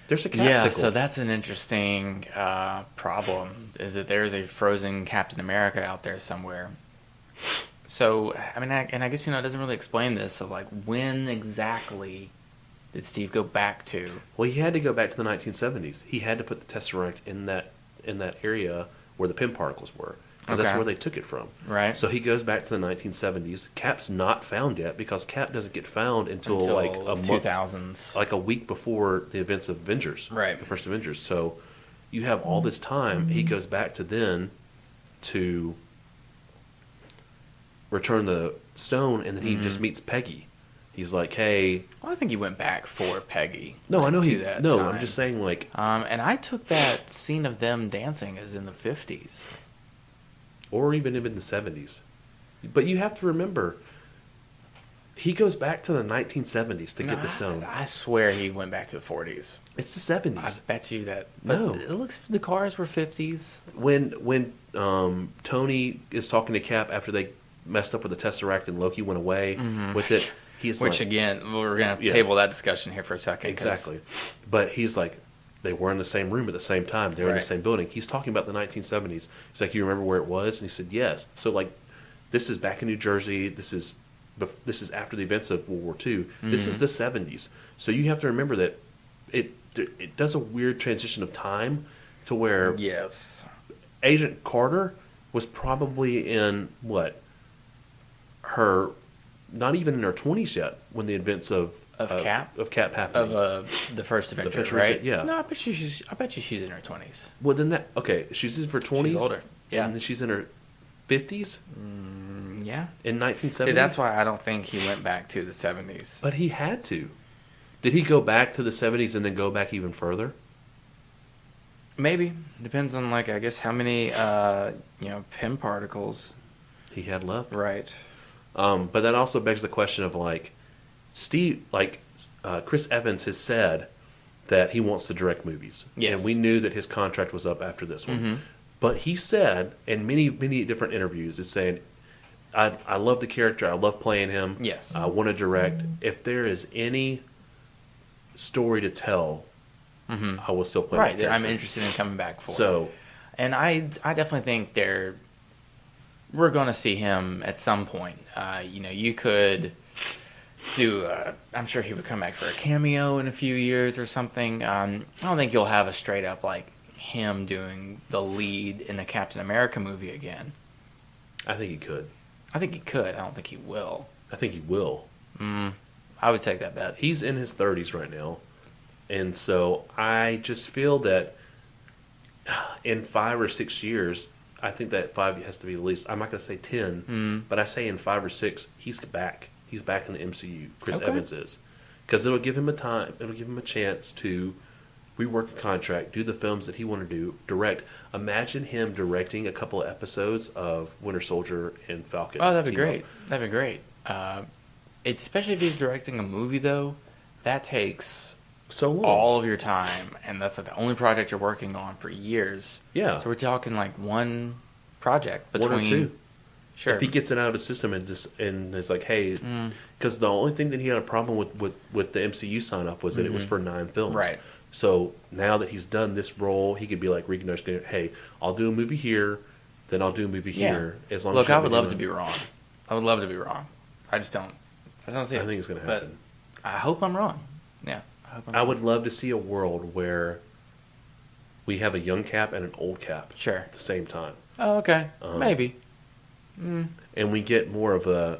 Speaker 6: There's a Capsicle."
Speaker 5: Yeah, so that's an interesting problem. Is that there's a frozen Captain America out there somewhere? So I mean, I guess it doesn't really explain this. Of like, when exactly did Steve go back to?
Speaker 6: Well, he had to go back to the 1970s. He had to put the Tesseract in that area where the Pym particles were, because that's where they took it from.
Speaker 5: Right.
Speaker 6: So he goes back to the 1970s. Cap's not found yet, because Cap doesn't get found until like a
Speaker 5: 2000s,
Speaker 6: like a week before the events of Avengers,
Speaker 5: right?
Speaker 6: The first Avengers. So you have all this time. He goes back to then to return the stone, and then he just meets Peggy. He's like, "Hey."
Speaker 5: Well, I think he went back for Peggy.
Speaker 6: No, I know he.
Speaker 5: That
Speaker 6: no,
Speaker 5: time.
Speaker 6: I'm just saying like.
Speaker 5: And I took that scene of them dancing as in the 50s,
Speaker 6: or even in the 70s. But you have to remember, He goes back to the 1970s to get the stone.
Speaker 5: I swear he went back to the 40s.
Speaker 6: It's the 70s.
Speaker 5: I bet you that.
Speaker 6: No.
Speaker 5: It looks the cars were 50s.
Speaker 6: When Tony is talking to Cap after they messed up with the Tesseract and Loki went away with it,
Speaker 5: Again, we're going to table that discussion here for a second.
Speaker 6: Exactly. But he's like, they were in the same room at the same time. They were in the same building. He's talking about the 1970s. He's like, you remember where it was? And he said, yes. So, like, this is back in New Jersey. This is after the events of World War II. This is the 70s. So you have to remember that it does a weird transition of time to where Agent Carter was probably in, her, not even in her 20s yet when the events of Cap happened.
Speaker 5: Of the first Avengers, right?
Speaker 6: Yeah.
Speaker 5: No, I bet you she's in her 20s.
Speaker 6: Well, then she's in her 20s.
Speaker 5: She's older. Yeah.
Speaker 6: And then she's in her 50s?
Speaker 5: Yeah.
Speaker 6: In 1970?
Speaker 5: See, that's why I don't think he went back to the 70s.
Speaker 6: But he had to. Did he go back to the 70s and then go back even further?
Speaker 5: Maybe. Depends on, I guess how many, Pym particles
Speaker 6: he had left.
Speaker 5: Right.
Speaker 6: But that also begs the question of, Chris Evans has said that he wants to direct movies.
Speaker 5: Yes.
Speaker 6: And we knew that his contract was up after this one. But he said, in many, many different interviews, is saying, I love the character. I love playing him.
Speaker 5: Yes.
Speaker 6: I want to direct. If there is any story to tell, I will still play that character.
Speaker 5: I'm interested in coming back for
Speaker 6: it.
Speaker 5: And I definitely think we're going to see him at some point. You could do, I'm sure he would come back for a cameo in a few years or something. I don't think you'll have a straight up, him doing the lead in a Captain America movie again.
Speaker 6: I think he could.
Speaker 5: I think he could. I don't think he will.
Speaker 6: I think he will.
Speaker 5: I would take that bet.
Speaker 6: He's in his 30s right now. And so I just feel that in 5 or 6 years, I think that 5 has to be at least, I'm not going to say 10, but I say in 5 or 6, he's back. He's back in the MCU. Chris Evans is. Because it'll give him a chance to rework a contract, do the films that he want to do, direct. Imagine him directing a couple of episodes of Winter Soldier and Falcon.
Speaker 5: Oh, that'd be great. That'd be great. Especially if he's directing a movie, though, that takes
Speaker 6: so long.
Speaker 5: All of your time, and that's the only project you're working on for years.
Speaker 6: Yeah.
Speaker 5: So we're talking one project between
Speaker 6: 1 or 2.
Speaker 5: Sure.
Speaker 6: If he gets it out of his system and is like, hey, because the only thing that he had a problem with the MCU sign up was that it was for 9 films.
Speaker 5: Right.
Speaker 6: So now that he's done this role, he could be like renegotiating. Hey, I'll do a movie here, then I'll do a movie here. As long as
Speaker 5: I would love to be wrong. I would love to be wrong. I just don't see it.
Speaker 6: I think it's going to happen.
Speaker 5: But I hope I'm wrong. Yeah.
Speaker 6: I would love to see a world where we have a young Cap and an old Cap
Speaker 5: at
Speaker 6: the same time.
Speaker 5: Oh, okay. Maybe.
Speaker 6: And we get more of the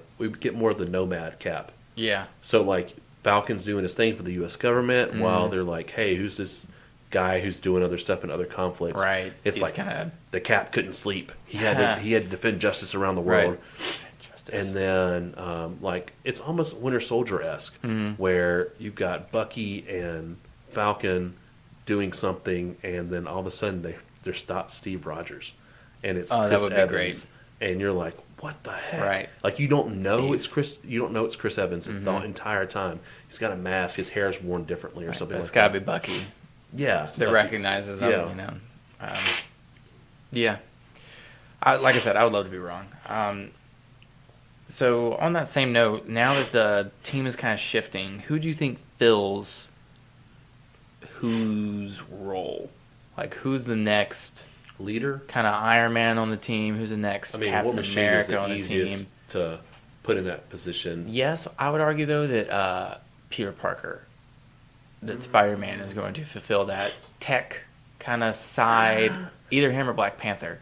Speaker 6: nomad Cap.
Speaker 5: Yeah.
Speaker 6: So Falcon's doing his thing for the U.S. government while they're like, hey, who's this guy who's doing other stuff in other conflicts?
Speaker 5: Right.
Speaker 6: It's the Cap couldn't sleep. He had to defend justice around the world.
Speaker 5: Right.
Speaker 6: And then it's almost Winter Soldier-esque where you've got Bucky and Falcon doing something, and then all of a sudden they're stopped Steve Rogers, and it's Chris
Speaker 5: that would be
Speaker 6: Evans,
Speaker 5: great.
Speaker 6: And you're like, what the heck?
Speaker 5: Right.
Speaker 6: You don't know it's Chris. You don't know it's Chris Evans the entire time. He's got a mask. His hair's worn differently or something.
Speaker 5: It's
Speaker 6: like
Speaker 5: got
Speaker 6: that.
Speaker 5: to be Bucky.
Speaker 6: Yeah.
Speaker 5: That recognizes him. Yeah. Like I said, I would love to be wrong. So on that same note, now that the team is kind of shifting, who do you think fills whose role? Who's the next
Speaker 6: leader?
Speaker 5: Kind of Iron Man on the team. Who's the next Captain America on the team?
Speaker 6: To put in that position.
Speaker 5: Yes, I would argue though that Peter Parker, that Spider-Man is going to fulfill that tech kind of side. Either him or Black Panther.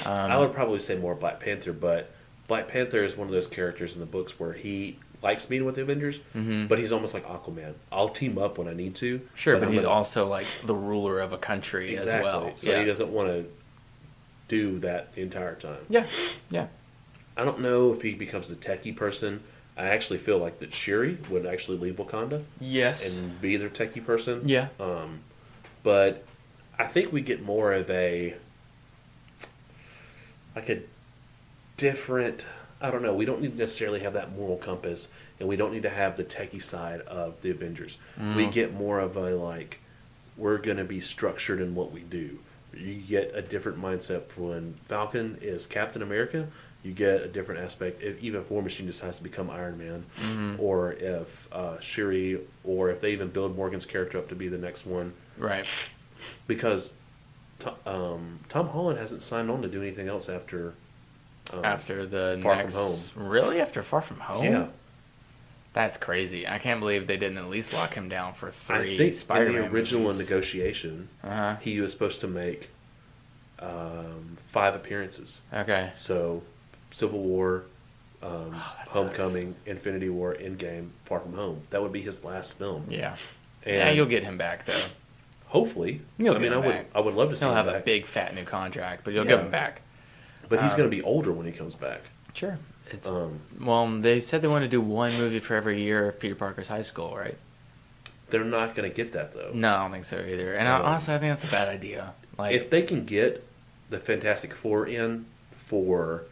Speaker 6: I would probably say more Black Panther, but Black Panther is one of those characters in the books where he likes being with the Avengers, but he's almost like Aquaman. I'll team up when I need to.
Speaker 5: Sure, but he's also the ruler of a country as well.
Speaker 6: So he doesn't want to do that the entire time.
Speaker 5: Yeah.
Speaker 6: I don't know if he becomes the techie person. I actually feel like that Shuri would actually leave Wakanda.
Speaker 5: Yes.
Speaker 6: And be their techie person.
Speaker 5: Yeah.
Speaker 6: But I think we get more of a different, I don't know. We don't need to necessarily have that moral compass, and we don't need to have the techie side of the Avengers. We get more of a, like, we're going to be structured in what we do. You get a different mindset when Falcon is Captain America. You get a different aspect. If even War Machine decides to become Iron Man, or if Shuri, or if they even build Morgan's character up to be the next one.
Speaker 5: Right.
Speaker 6: Because Tom Holland hasn't signed on to do anything else after
Speaker 5: the
Speaker 6: Far
Speaker 5: next,
Speaker 6: From Home.
Speaker 5: Really? After Far From Home?
Speaker 6: Yeah.
Speaker 5: That's crazy. I can't believe they didn't at least lock him down for 3
Speaker 6: I think
Speaker 5: Spider-Man
Speaker 6: in the original
Speaker 5: movies.
Speaker 6: negotiation, he was supposed to make 5 appearances.
Speaker 5: Okay.
Speaker 6: So, Civil War,
Speaker 5: that
Speaker 6: Homecoming, Infinity War, Endgame, Far From Home. That would be his last film.
Speaker 5: Yeah.
Speaker 6: And
Speaker 5: Yeah, you'll get him back, though.
Speaker 6: hopefully.
Speaker 5: You'll
Speaker 6: I mean,
Speaker 5: get him back.
Speaker 6: I would love to see
Speaker 5: He'll
Speaker 6: him
Speaker 5: have
Speaker 6: back.
Speaker 5: a big, fat new contract, but you'll get him back.
Speaker 6: But he's going to be older when he comes back.
Speaker 5: Sure. Well, they said they want to do 1 movie for every year of Peter Parker's high school, right?
Speaker 6: They're not going to get that, though.
Speaker 5: No, I don't think so either. And honestly, I think that's a bad idea. Like,
Speaker 6: if they can get the Fantastic Four in for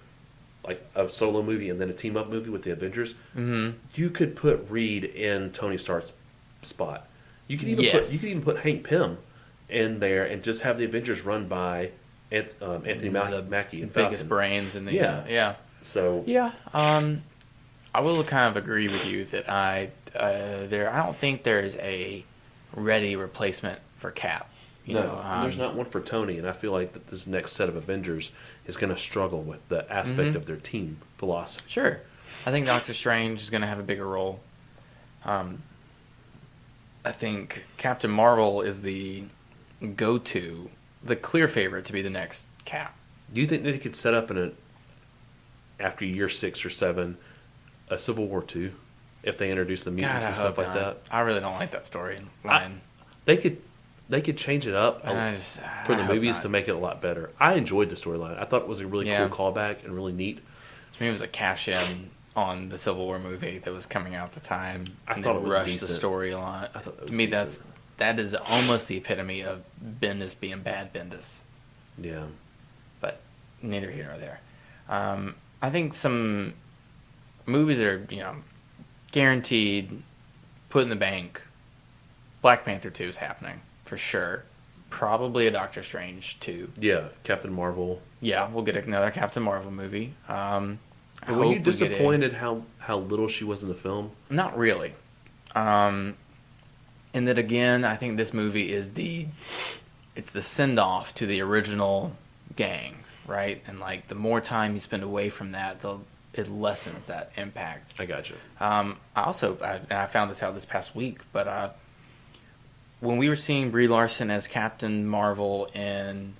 Speaker 6: like a solo movie and then a team up movie with the Avengers, you could put Reed in Tony Stark's spot. You could even put Hank Pym in there and just have the Avengers run by Anthony Mackie and
Speaker 5: biggest
Speaker 6: Falcon.
Speaker 5: brains in the
Speaker 6: Yeah. So
Speaker 5: yeah. I will kind of agree with you that I don't think there's a ready replacement for Cap.
Speaker 6: There's not one for Tony, and I feel like that this next set of Avengers is going to struggle with the aspect of their team philosophy.
Speaker 5: Sure. I think Doctor Strange is going to have a bigger role. I think Captain Marvel is the go-to, the clear favorite to be the next Cap.
Speaker 6: Do you think they could set up after year 6 or 7 a Civil War II if they introduce the mutants and stuff like that?
Speaker 5: I really don't like that storyline.
Speaker 6: They could change it up for the movies to make it a lot better. I enjoyed the storyline. I thought it was a really cool callback and really neat.
Speaker 5: To me, it was a cash-in on the Civil War movie that was coming out at the time.
Speaker 6: I thought it was
Speaker 5: rushed
Speaker 6: decent.
Speaker 5: the story a lot.
Speaker 6: I thought it was
Speaker 5: to me,
Speaker 6: decent.
Speaker 5: that is almost the epitome of Bendis being bad Bendis.
Speaker 6: Yeah.
Speaker 5: But neither here nor there. I think some movies that are, guaranteed, put in the bank. Black Panther 2 is happening, for sure. Probably a Doctor Strange 2.
Speaker 6: Yeah, Captain Marvel.
Speaker 5: Yeah, we'll get another Captain Marvel movie.
Speaker 6: Were you disappointed how little she was in the film?
Speaker 5: Not really. And that, again, I think this movie is it's the send-off to the original gang, right? And, like, the more time you spend away from that, it lessens that impact.
Speaker 6: I got you.
Speaker 5: I found this out this past week, but when we were seeing Brie Larson as Captain Marvel in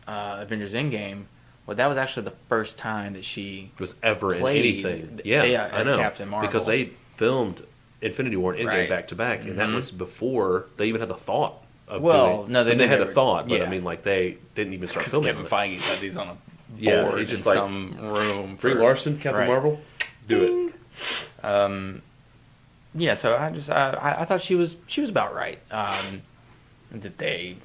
Speaker 5: Avengers Endgame, that was actually the first time that she
Speaker 6: was ever
Speaker 5: played,
Speaker 6: in anything. Yeah,
Speaker 5: as
Speaker 6: I know.
Speaker 5: Captain Marvel.
Speaker 6: Because they filmed Infinity War and Endgame back to back, and that was before they even had the thought of doing.
Speaker 5: No,
Speaker 6: they had a thought, but I mean, like, they didn't even start filming.
Speaker 5: Kevin Feige said he's on a board
Speaker 6: he's just
Speaker 5: in
Speaker 6: like,
Speaker 5: some room.
Speaker 6: Brie Larson, Captain Marvel, do it.
Speaker 5: Yeah, so I thought she was about right. That they,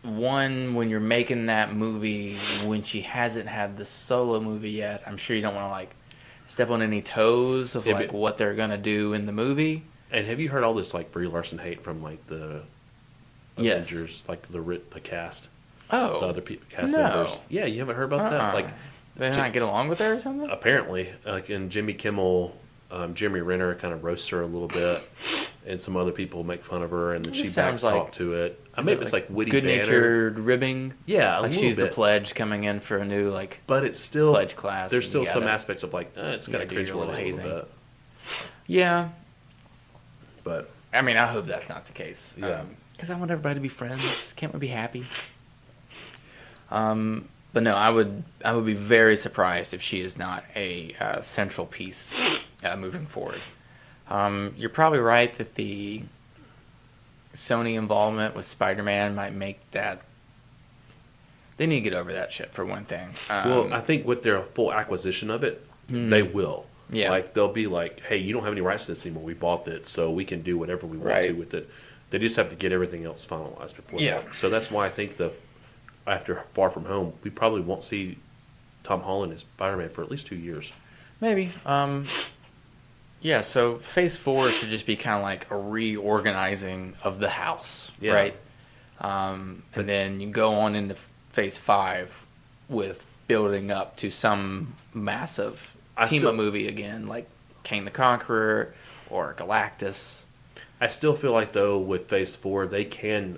Speaker 5: when you're making that movie, when she hasn't had the solo movie yet, I'm sure you don't want to, like, step on any toes of what they're gonna do in the movie.
Speaker 6: And have you heard all this, like, Brie Larson hate from, like, the Avengers, like the cast?
Speaker 5: Oh,
Speaker 6: the other cast members. Yeah, you haven't heard about that? Like,
Speaker 5: they not get along with her or something?
Speaker 6: Apparently, like in Jimmy Kimmel, Jeremy Renner kind of roasts her a little bit, and some other people make fun of her, and then she backs off to it. I mean, it's like witty
Speaker 5: good-natured ribbing.
Speaker 6: Yeah,
Speaker 5: like she's the pledge coming in for a new
Speaker 6: but it's still
Speaker 5: pledge class.
Speaker 6: There's still some aspects of like it's got to cringe a little bit.
Speaker 5: Yeah,
Speaker 6: but
Speaker 5: I mean, I hope that's not the case.
Speaker 6: Yeah,
Speaker 5: because I want everybody to be friends. Can't we be happy? But no, I would be very surprised if she is not a central piece moving forward. You're probably right that the Sony involvement with Spider-Man might make that. They need to get over that shit for one thing.
Speaker 6: Well, I think with their full acquisition of it, they will.
Speaker 5: Yeah,
Speaker 6: like they'll be like, "Hey, you don't have any rights to this anymore. We bought it, so we can do whatever we want to with it." They just have to get everything else finalized before.
Speaker 5: Yeah.
Speaker 6: That. So that's why I think after Far From Home, we probably won't see Tom Holland as Spider-Man for at least 2 years.
Speaker 5: Maybe. Yeah, so Phase 4 should just be kind of like a reorganizing of the house, right? And then you go on into Phase 5 with building up to some massive team-up movie again, like Kang the Conqueror or Galactus.
Speaker 6: I still feel like, though, with Phase 4, they can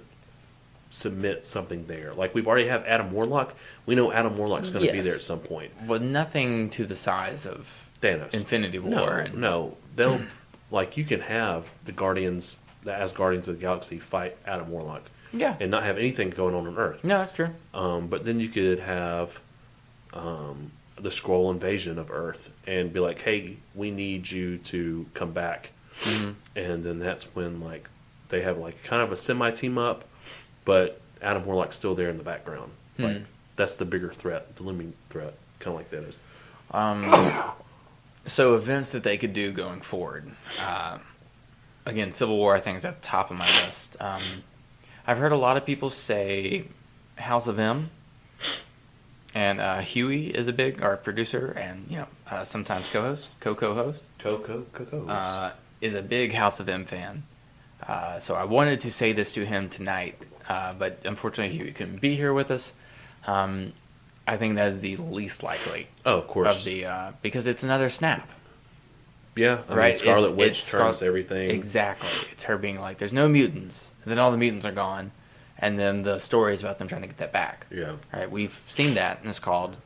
Speaker 6: submit something there. Like, we've already have Adam Warlock. We know Adam Warlock's going to be there at some point.
Speaker 5: But nothing to the size of
Speaker 6: Thanos.
Speaker 5: Infinity War.
Speaker 6: No. They'll, like, you can have the Guardians, as Guardians of the Galaxy, fight Adam Warlock.
Speaker 5: Yeah.
Speaker 6: And not have anything going on Earth.
Speaker 5: No, that's true.
Speaker 6: But then you could have the Skrull invasion of Earth and be like, hey, we need you to come back. Mm-hmm. And then that's when, like, they have, like, kind of a semi-team up, but Adam Warlock's still there in the background. Like, that's the bigger threat, the looming threat, kind of like that is.
Speaker 5: So events that they could do going forward. Again, Civil War, I think, is at the top of my list. I've heard a lot of people say House of M, and Huey is a big, our producer, and sometimes co-host, co-host, is a big House of M fan. So I wanted to say this to him tonight, but unfortunately Huey couldn't be here with us. I think that is the least likely.
Speaker 6: Oh, of course.
Speaker 5: Of the because it's another snap.
Speaker 6: Yeah,
Speaker 5: right.
Speaker 6: Scarlet Witch turns everything.
Speaker 5: Exactly. It's her being like, "There's no mutants," and then all the mutants are gone, and then the story is about them trying to get that back.
Speaker 6: Yeah.
Speaker 5: All right. We've seen that, and it's called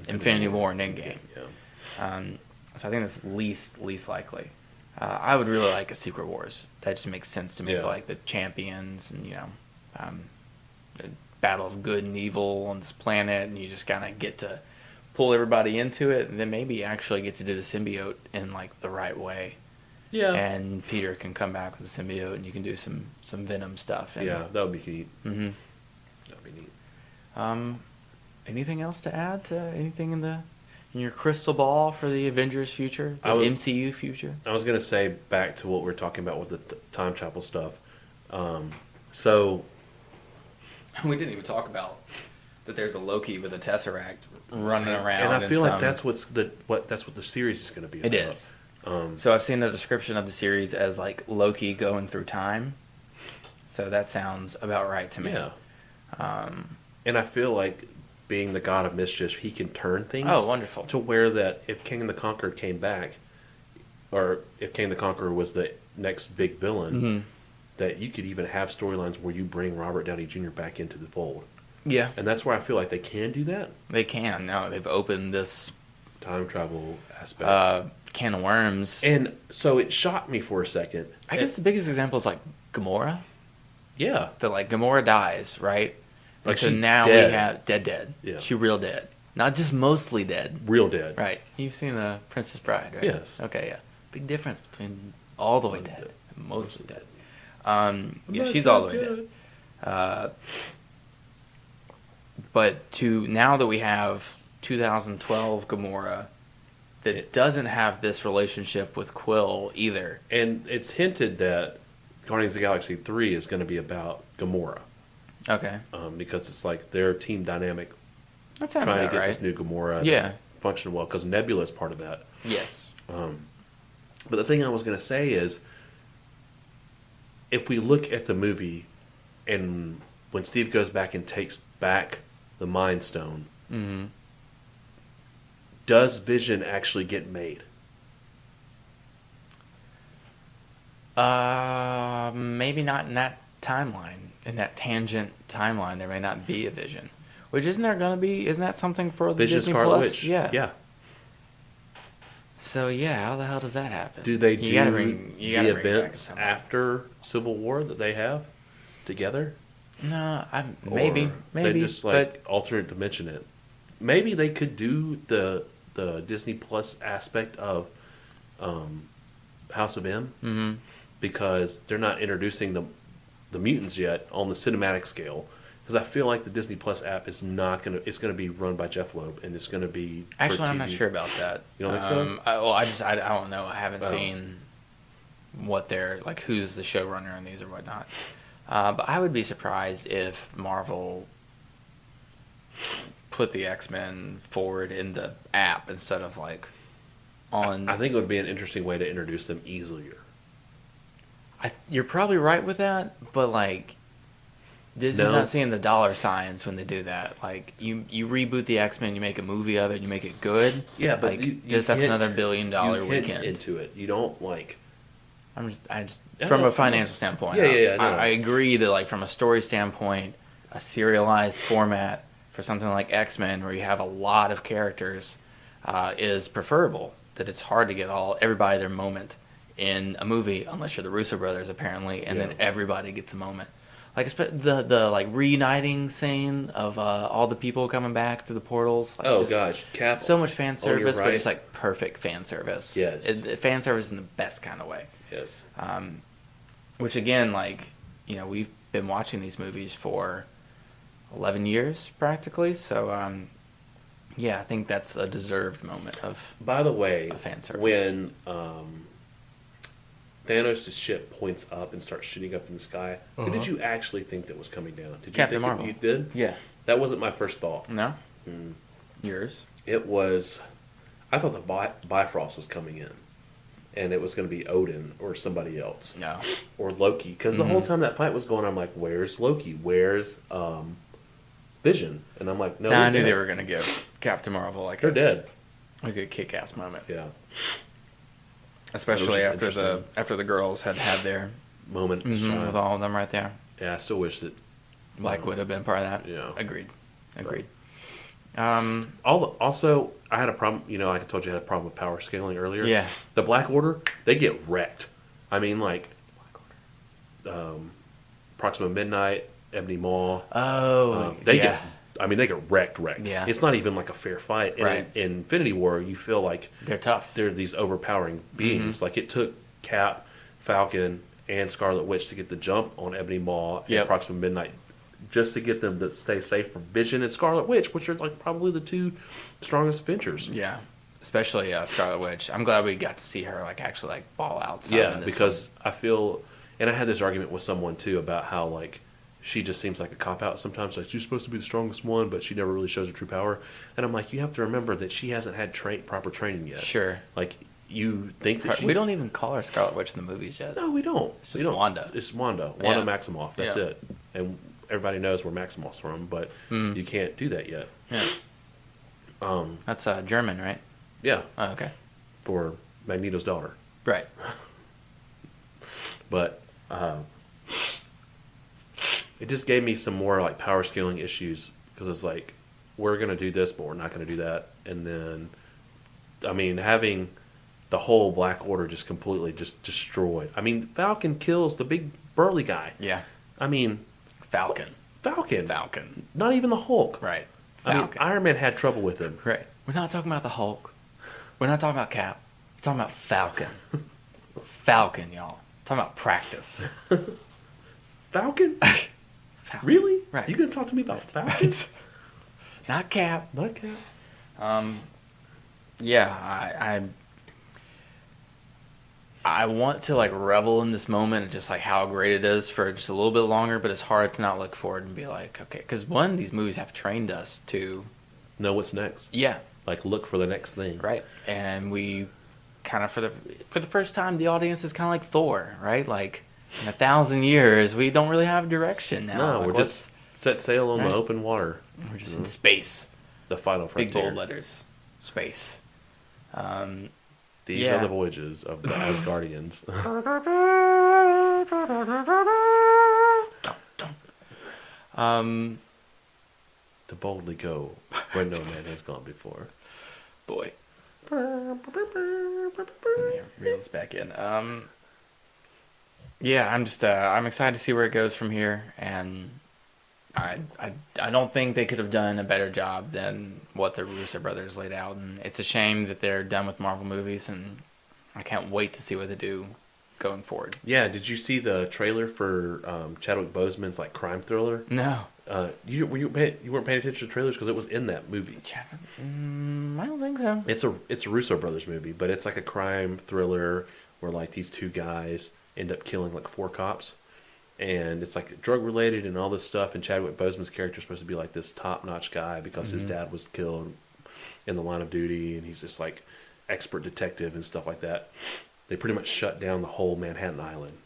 Speaker 5: Infinity War and Endgame.
Speaker 6: Yeah.
Speaker 5: So I think that's least likely. I would really like a Secret Wars. That just makes sense to me. Like the champions, and the battle of good and evil on this planet, and you just kind of get to pull everybody into it, and then maybe actually get to do the symbiote in like the right way. Yeah. And Peter can come back with the symbiote, and you can do some Venom stuff. And,
Speaker 6: that would be neat.
Speaker 5: Mm-hmm.
Speaker 6: That would be neat.
Speaker 5: Anything else to add to anything in your crystal ball for the Avengers future, the MCU future?
Speaker 6: I was going to say, back to what we were talking about with the time travel stuff. So
Speaker 5: we didn't even talk about that there's a Loki with a Tesseract running around.
Speaker 6: And I feel like that's what the series is going to be about.
Speaker 5: It is. So I've seen the description of the series as like Loki going through time. So that sounds about right to me.
Speaker 6: Yeah. And I feel like, being the god of mischief, he can turn things.
Speaker 5: Oh, wonderful.
Speaker 6: To where that if King the Conqueror came back, or if King the Conqueror was the next big villain, that you could even have storylines where you bring Robert Downey Jr. back into the fold.
Speaker 5: Yeah.
Speaker 6: And that's where I feel like they can do that.
Speaker 5: They can. No, they've opened this
Speaker 6: time travel aspect.
Speaker 5: Can of worms.
Speaker 6: And so it shocked me for a second.
Speaker 5: I guess the biggest example is like Gamora.
Speaker 6: Yeah.
Speaker 5: That like Gamora dies, right?
Speaker 6: Like,
Speaker 5: so now
Speaker 6: dead.
Speaker 5: We have dead. Yeah. She real dead. Not just mostly dead.
Speaker 6: Real dead.
Speaker 5: Right. You've seen the Princess Bride, right?
Speaker 6: Yes.
Speaker 5: Okay, yeah. Big difference between all the way dead and mostly dead. She's all the way dead. But now that we have 2012 Gamora that doesn't have this relationship with Quill either.
Speaker 6: And it's hinted that Guardians of the Galaxy 3 is going to be about Gamora.
Speaker 5: Okay.
Speaker 6: Because it's like their team dynamic
Speaker 5: that sounds
Speaker 6: trying
Speaker 5: about
Speaker 6: to get
Speaker 5: right.
Speaker 6: this new Gamora to function well, because Nebula is part of that.
Speaker 5: Yes.
Speaker 6: But the thing I was going to say is, if we look at the movie, and when Steve goes back and takes back the Mind Stone, does Vision actually get made?
Speaker 5: Maybe not in that timeline. In that tangent timeline, there may not be a Vision. Which isn't there going to be? Isn't that something for the
Speaker 6: Vision
Speaker 5: Disney
Speaker 6: Scarlet
Speaker 5: Plus?
Speaker 6: Witch.
Speaker 5: Yeah. So how the hell does that happen?
Speaker 6: Do they do the events after Civil War that they have together?
Speaker 5: No, maybe.
Speaker 6: They just alternate dimension it. Maybe they could do the Disney Plus aspect of House of M, because they're not introducing the mutants yet on the cinematic scale. Because I feel like the Disney Plus app is not gonna. It's gonna be run by Jeff Loeb, and it's gonna be.
Speaker 5: Actually, I'm not sure about that.
Speaker 6: You don't think so?
Speaker 5: I don't know. I haven't seen what they're like. Who's the showrunner on these or whatnot? But I would be surprised if Marvel put the X-Men forward in the app instead of like on.
Speaker 6: I think it would be an interesting way to introduce them easier.
Speaker 5: You're probably right with that, but like Disney's not seeing the dollar signs when they do that. Like you reboot the X-Men, you make a movie of it, you make it good.
Speaker 6: Yeah, but
Speaker 5: like, that's another $1 billion weekend
Speaker 6: into it. You don't like.
Speaker 5: I just from a financial standpoint.
Speaker 6: Yeah.
Speaker 5: I agree that like from a story standpoint, a serialized format for something like X-Men where you have a lot of characters is preferable. That it's hard to get everybody their moment in a movie unless you're the Russo brothers apparently, and then everybody gets a moment. Like the like reuniting scene of all the people coming back through the portals. Like,
Speaker 6: gosh, Cap!
Speaker 5: So much fan service,
Speaker 6: right.
Speaker 5: but it's like perfect fan service.
Speaker 6: Yes,
Speaker 5: fan service in the best kind of way.
Speaker 6: Yes.
Speaker 5: Which again, like we've been watching these movies for 11 years practically, so I think that's a deserved moment of.
Speaker 6: By the way,
Speaker 5: fan service.
Speaker 6: When Thanos' ship points up and starts shooting up in the sky, who did you actually think that was coming down? Did you
Speaker 5: Captain
Speaker 6: think
Speaker 5: Marvel.
Speaker 6: You did?
Speaker 5: Yeah.
Speaker 6: That wasn't my first thought.
Speaker 5: No? Yours?
Speaker 6: It was... I thought the Bifrost was coming in. And it was going to be Odin or somebody else.
Speaker 5: No.
Speaker 6: Or Loki. Because the whole time that fight was going on, I'm like, where's Loki? Where's Vision? And I'm like, no.
Speaker 5: I knew they were going to give Captain Marvel like
Speaker 6: they're dead.
Speaker 5: A good kick-ass moment.
Speaker 6: Yeah.
Speaker 5: Especially after the girls had their
Speaker 6: moment
Speaker 5: with all of them right there.
Speaker 6: Yeah, I still wish that
Speaker 5: Black would have been part of that.
Speaker 6: Yeah,
Speaker 5: agreed.
Speaker 6: Also, I had a problem. I told you I had a problem with power scaling earlier.
Speaker 5: Yeah,
Speaker 6: the Black Order, they get wrecked. I mean, like Proxima Midnight, Ebony Maw. They get wrecked.
Speaker 5: Yeah.
Speaker 6: It's not even like a fair fight. And
Speaker 5: right.
Speaker 6: In Infinity War, you feel like
Speaker 5: they're tough.
Speaker 6: They're these overpowering beings. Like it took Cap, Falcon, and Scarlet Witch to get the jump on Ebony Maw and Proxima Midnight, just to get them to stay safe from Vision and Scarlet Witch, which are like probably the two strongest Avengers.
Speaker 5: Yeah, especially Scarlet Witch. I'm glad we got to see her actually ball out.
Speaker 6: Yeah, because I feel, and I had this argument with someone too about how like. She just seems like a cop-out sometimes. Like, she's supposed to be the strongest one, but she never really shows her true power. And I'm like, you have to remember that she hasn't had proper training yet.
Speaker 5: She
Speaker 6: you think that
Speaker 5: we don't even call her Scarlet Witch in the movies yet.
Speaker 6: No, we don't.
Speaker 5: It's just Wanda.
Speaker 6: It's Wanda. Wanda Maximoff. That's it. And everybody knows where Maximoff's from, but you can't do that yet.
Speaker 5: Yeah. That's German, right?
Speaker 6: Yeah.
Speaker 5: Oh, okay.
Speaker 6: For Magneto's daughter.
Speaker 5: Right.
Speaker 6: But... it just gave me some more like power scaling issues because it's like we're gonna do this, but we're not gonna do that. And then, I mean, having the whole Black Order just completely just destroyed. I mean, Falcon kills the big burly guy.
Speaker 5: Yeah.
Speaker 6: I mean,
Speaker 5: Falcon.
Speaker 6: Not even the Hulk.
Speaker 5: Right.
Speaker 6: Falcon. I mean, Iron Man had trouble with him.
Speaker 5: Right. We're not talking about the Hulk. We're not talking about Cap. We're talking about Falcon. Falcon, y'all. We're talking about practice.
Speaker 6: Falcon? Really?
Speaker 5: Right.
Speaker 6: You gonna talk to me about Falcon?
Speaker 5: Not Cap.
Speaker 6: Not Cap.
Speaker 5: Yeah, I want to revel in this moment and just how great it is for just a little bit longer, but it's hard to not look forward and be like, okay, because these movies have trained us to
Speaker 6: know what's next.
Speaker 5: Yeah,
Speaker 6: look for the next thing.
Speaker 5: Right, and we kind of for the first time, the audience is kind of like Thor, right? Like in 1,000 years, we don't really have direction now.
Speaker 6: No, we're just set sail on the open water.
Speaker 5: We're just in space.
Speaker 6: The final frontier.
Speaker 5: Big bold letters. Space.
Speaker 6: These are the voyages of the Asgardians. To boldly go where no man has gone before.
Speaker 5: Boy. Reel this back in. Yeah, I'm excited to see where it goes from here, and I don't think they could have done a better job than what the Russo brothers laid out, and it's a shame that they're done with Marvel movies, and I can't wait to see what they do going forward.
Speaker 6: Yeah, did you see the trailer for Chadwick Boseman's crime thriller?
Speaker 5: No.
Speaker 6: You weren't paying attention to trailers because it was in that movie.
Speaker 5: I don't think so.
Speaker 6: It's a Russo brothers movie, but it's like a crime thriller where these two guys end up killing 4 cops. and it's like drug related and all this stuff. And Chadwick Boseman's character is supposed to be like this top notch guy because his dad was killed in the line of duty, and he's just like expert detective and stuff like that. They pretty much shut down the whole Manhattan Island.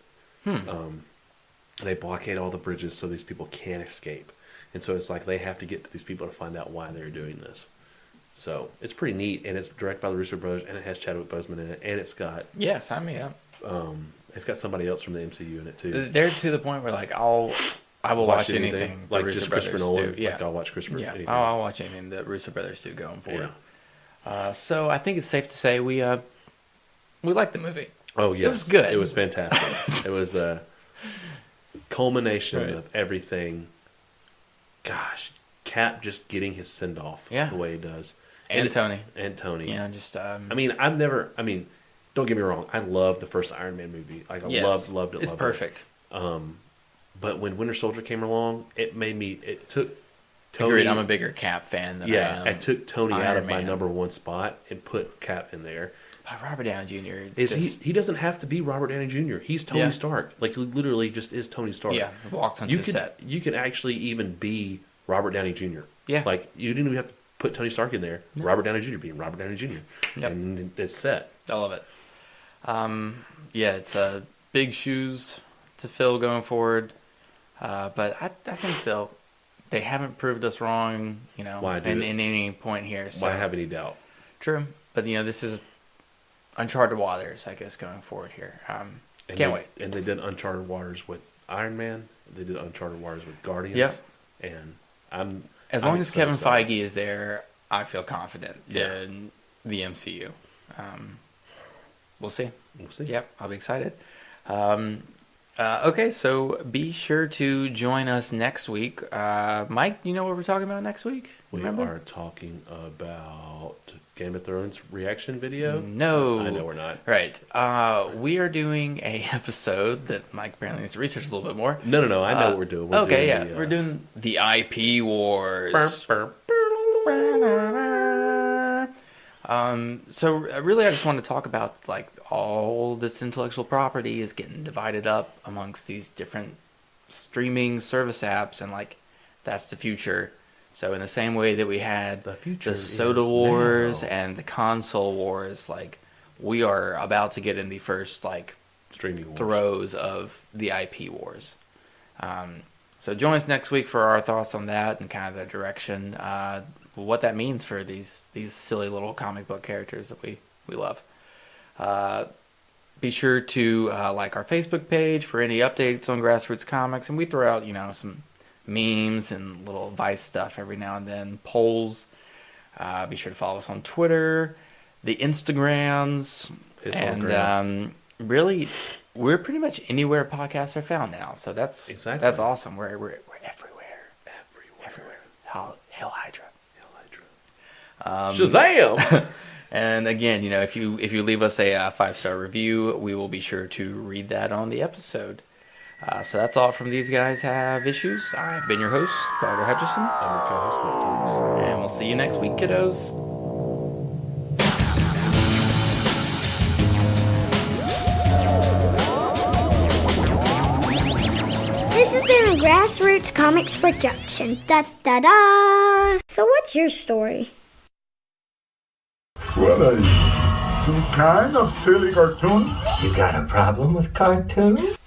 Speaker 6: They blockade all the bridges so these people can't escape. And so it's like they have to get to these people to find out why they're doing this. So it's pretty neat, and it's directed by the Russo brothers, and it has Chadwick Boseman in it, and it's got
Speaker 5: sign me up.
Speaker 6: It's got somebody else from the MCU in it too.
Speaker 5: They're to the point where like I will watch anything
Speaker 6: like
Speaker 5: the Russo
Speaker 6: just Christopher
Speaker 5: brothers
Speaker 6: Nolan.
Speaker 5: do. Yeah,
Speaker 6: like I'll watch Christopher.
Speaker 5: Yeah,
Speaker 6: anything.
Speaker 5: I'll watch anything the Russo brothers do going forward.
Speaker 6: Yeah.
Speaker 5: So I think it's safe to say we liked the movie.
Speaker 6: Oh yes,
Speaker 5: it was good.
Speaker 6: It was fantastic. It was a culmination of everything. Gosh, Cap just getting his send off the way he does,
Speaker 5: and Tony.
Speaker 6: Yeah,
Speaker 5: just.
Speaker 6: I mean, don't get me wrong. I loved the first Iron Man movie. Like, I loved it.
Speaker 5: It's perfect.
Speaker 6: But when Winter Soldier came along, it took Tony.
Speaker 5: Agreed. I'm a bigger Cap fan than I am.
Speaker 6: I took Tony
Speaker 5: Iron
Speaker 6: out of my
Speaker 5: Man.
Speaker 6: number one spot and put Cap in there.
Speaker 5: Robert Downey Jr.
Speaker 6: He doesn't have to be Robert Downey Jr. He's Tony Stark. Like, he literally just is Tony Stark.
Speaker 5: Yeah, walks onto the set.
Speaker 6: You can actually even be Robert Downey Jr.
Speaker 5: Yeah.
Speaker 6: Like, you didn't even have to put Tony Stark in there. No. Robert Downey Jr. being Robert Downey Jr.
Speaker 5: Yep.
Speaker 6: And it's set.
Speaker 5: I love it. It's big shoes to fill going forward. But I think they haven't proved us wrong, in any point here. So.
Speaker 6: Why have any doubt?
Speaker 5: True. But, this is uncharted waters, I guess, going forward here. Can't wait.
Speaker 6: And they did uncharted waters with Iron Man. They did uncharted waters with Guardians.
Speaker 5: Yep.
Speaker 6: And
Speaker 5: as long as Kevin Feige is there, I feel confident in the MCU. We'll see. Yep, I'll be excited. Okay, so be sure to join us next week. Mike, do you know what we're talking about next week?
Speaker 6: We are talking about Game of Thrones reaction video?
Speaker 5: No.
Speaker 6: I know we're not.
Speaker 5: Right. We are doing a episode that Mike apparently needs to research a little bit more.
Speaker 6: No. I know what we're doing.
Speaker 5: We're doing the IP Wars. So really I just want to talk about like all this intellectual property is getting divided up amongst these different streaming service apps, and like that's the future. So in the same way that we had the soda wars and the console wars, like we are about to get in the first like
Speaker 6: streaming wars.
Speaker 5: Throes of the IP wars. So join us next week for our thoughts on that and kind of the direction, what that means for these silly little comic book characters that we love. Be sure to like our Facebook page for any updates on Grassroots Comics, and we throw out some memes and little advice stuff every now and then, polls. Be sure to follow us on Twitter, the Instagrams, and really we're pretty much anywhere podcasts are found now. So that's awesome. We're everywhere. Hail Hydra.
Speaker 6: Shazam!
Speaker 5: And again, if you leave us a 5-star review, we will be sure to read that on the episode. So that's all from These Guys Have Issues. I've been your host, Carter Hutchison.
Speaker 6: I'm your co-host, Mike Thomas.
Speaker 5: And we'll see you next week, kiddos.
Speaker 3: This has been a Grassroots Comics production. Da da da! So what's your story?
Speaker 4: What are you? Some kind of silly cartoon?
Speaker 7: You got a problem with cartoons?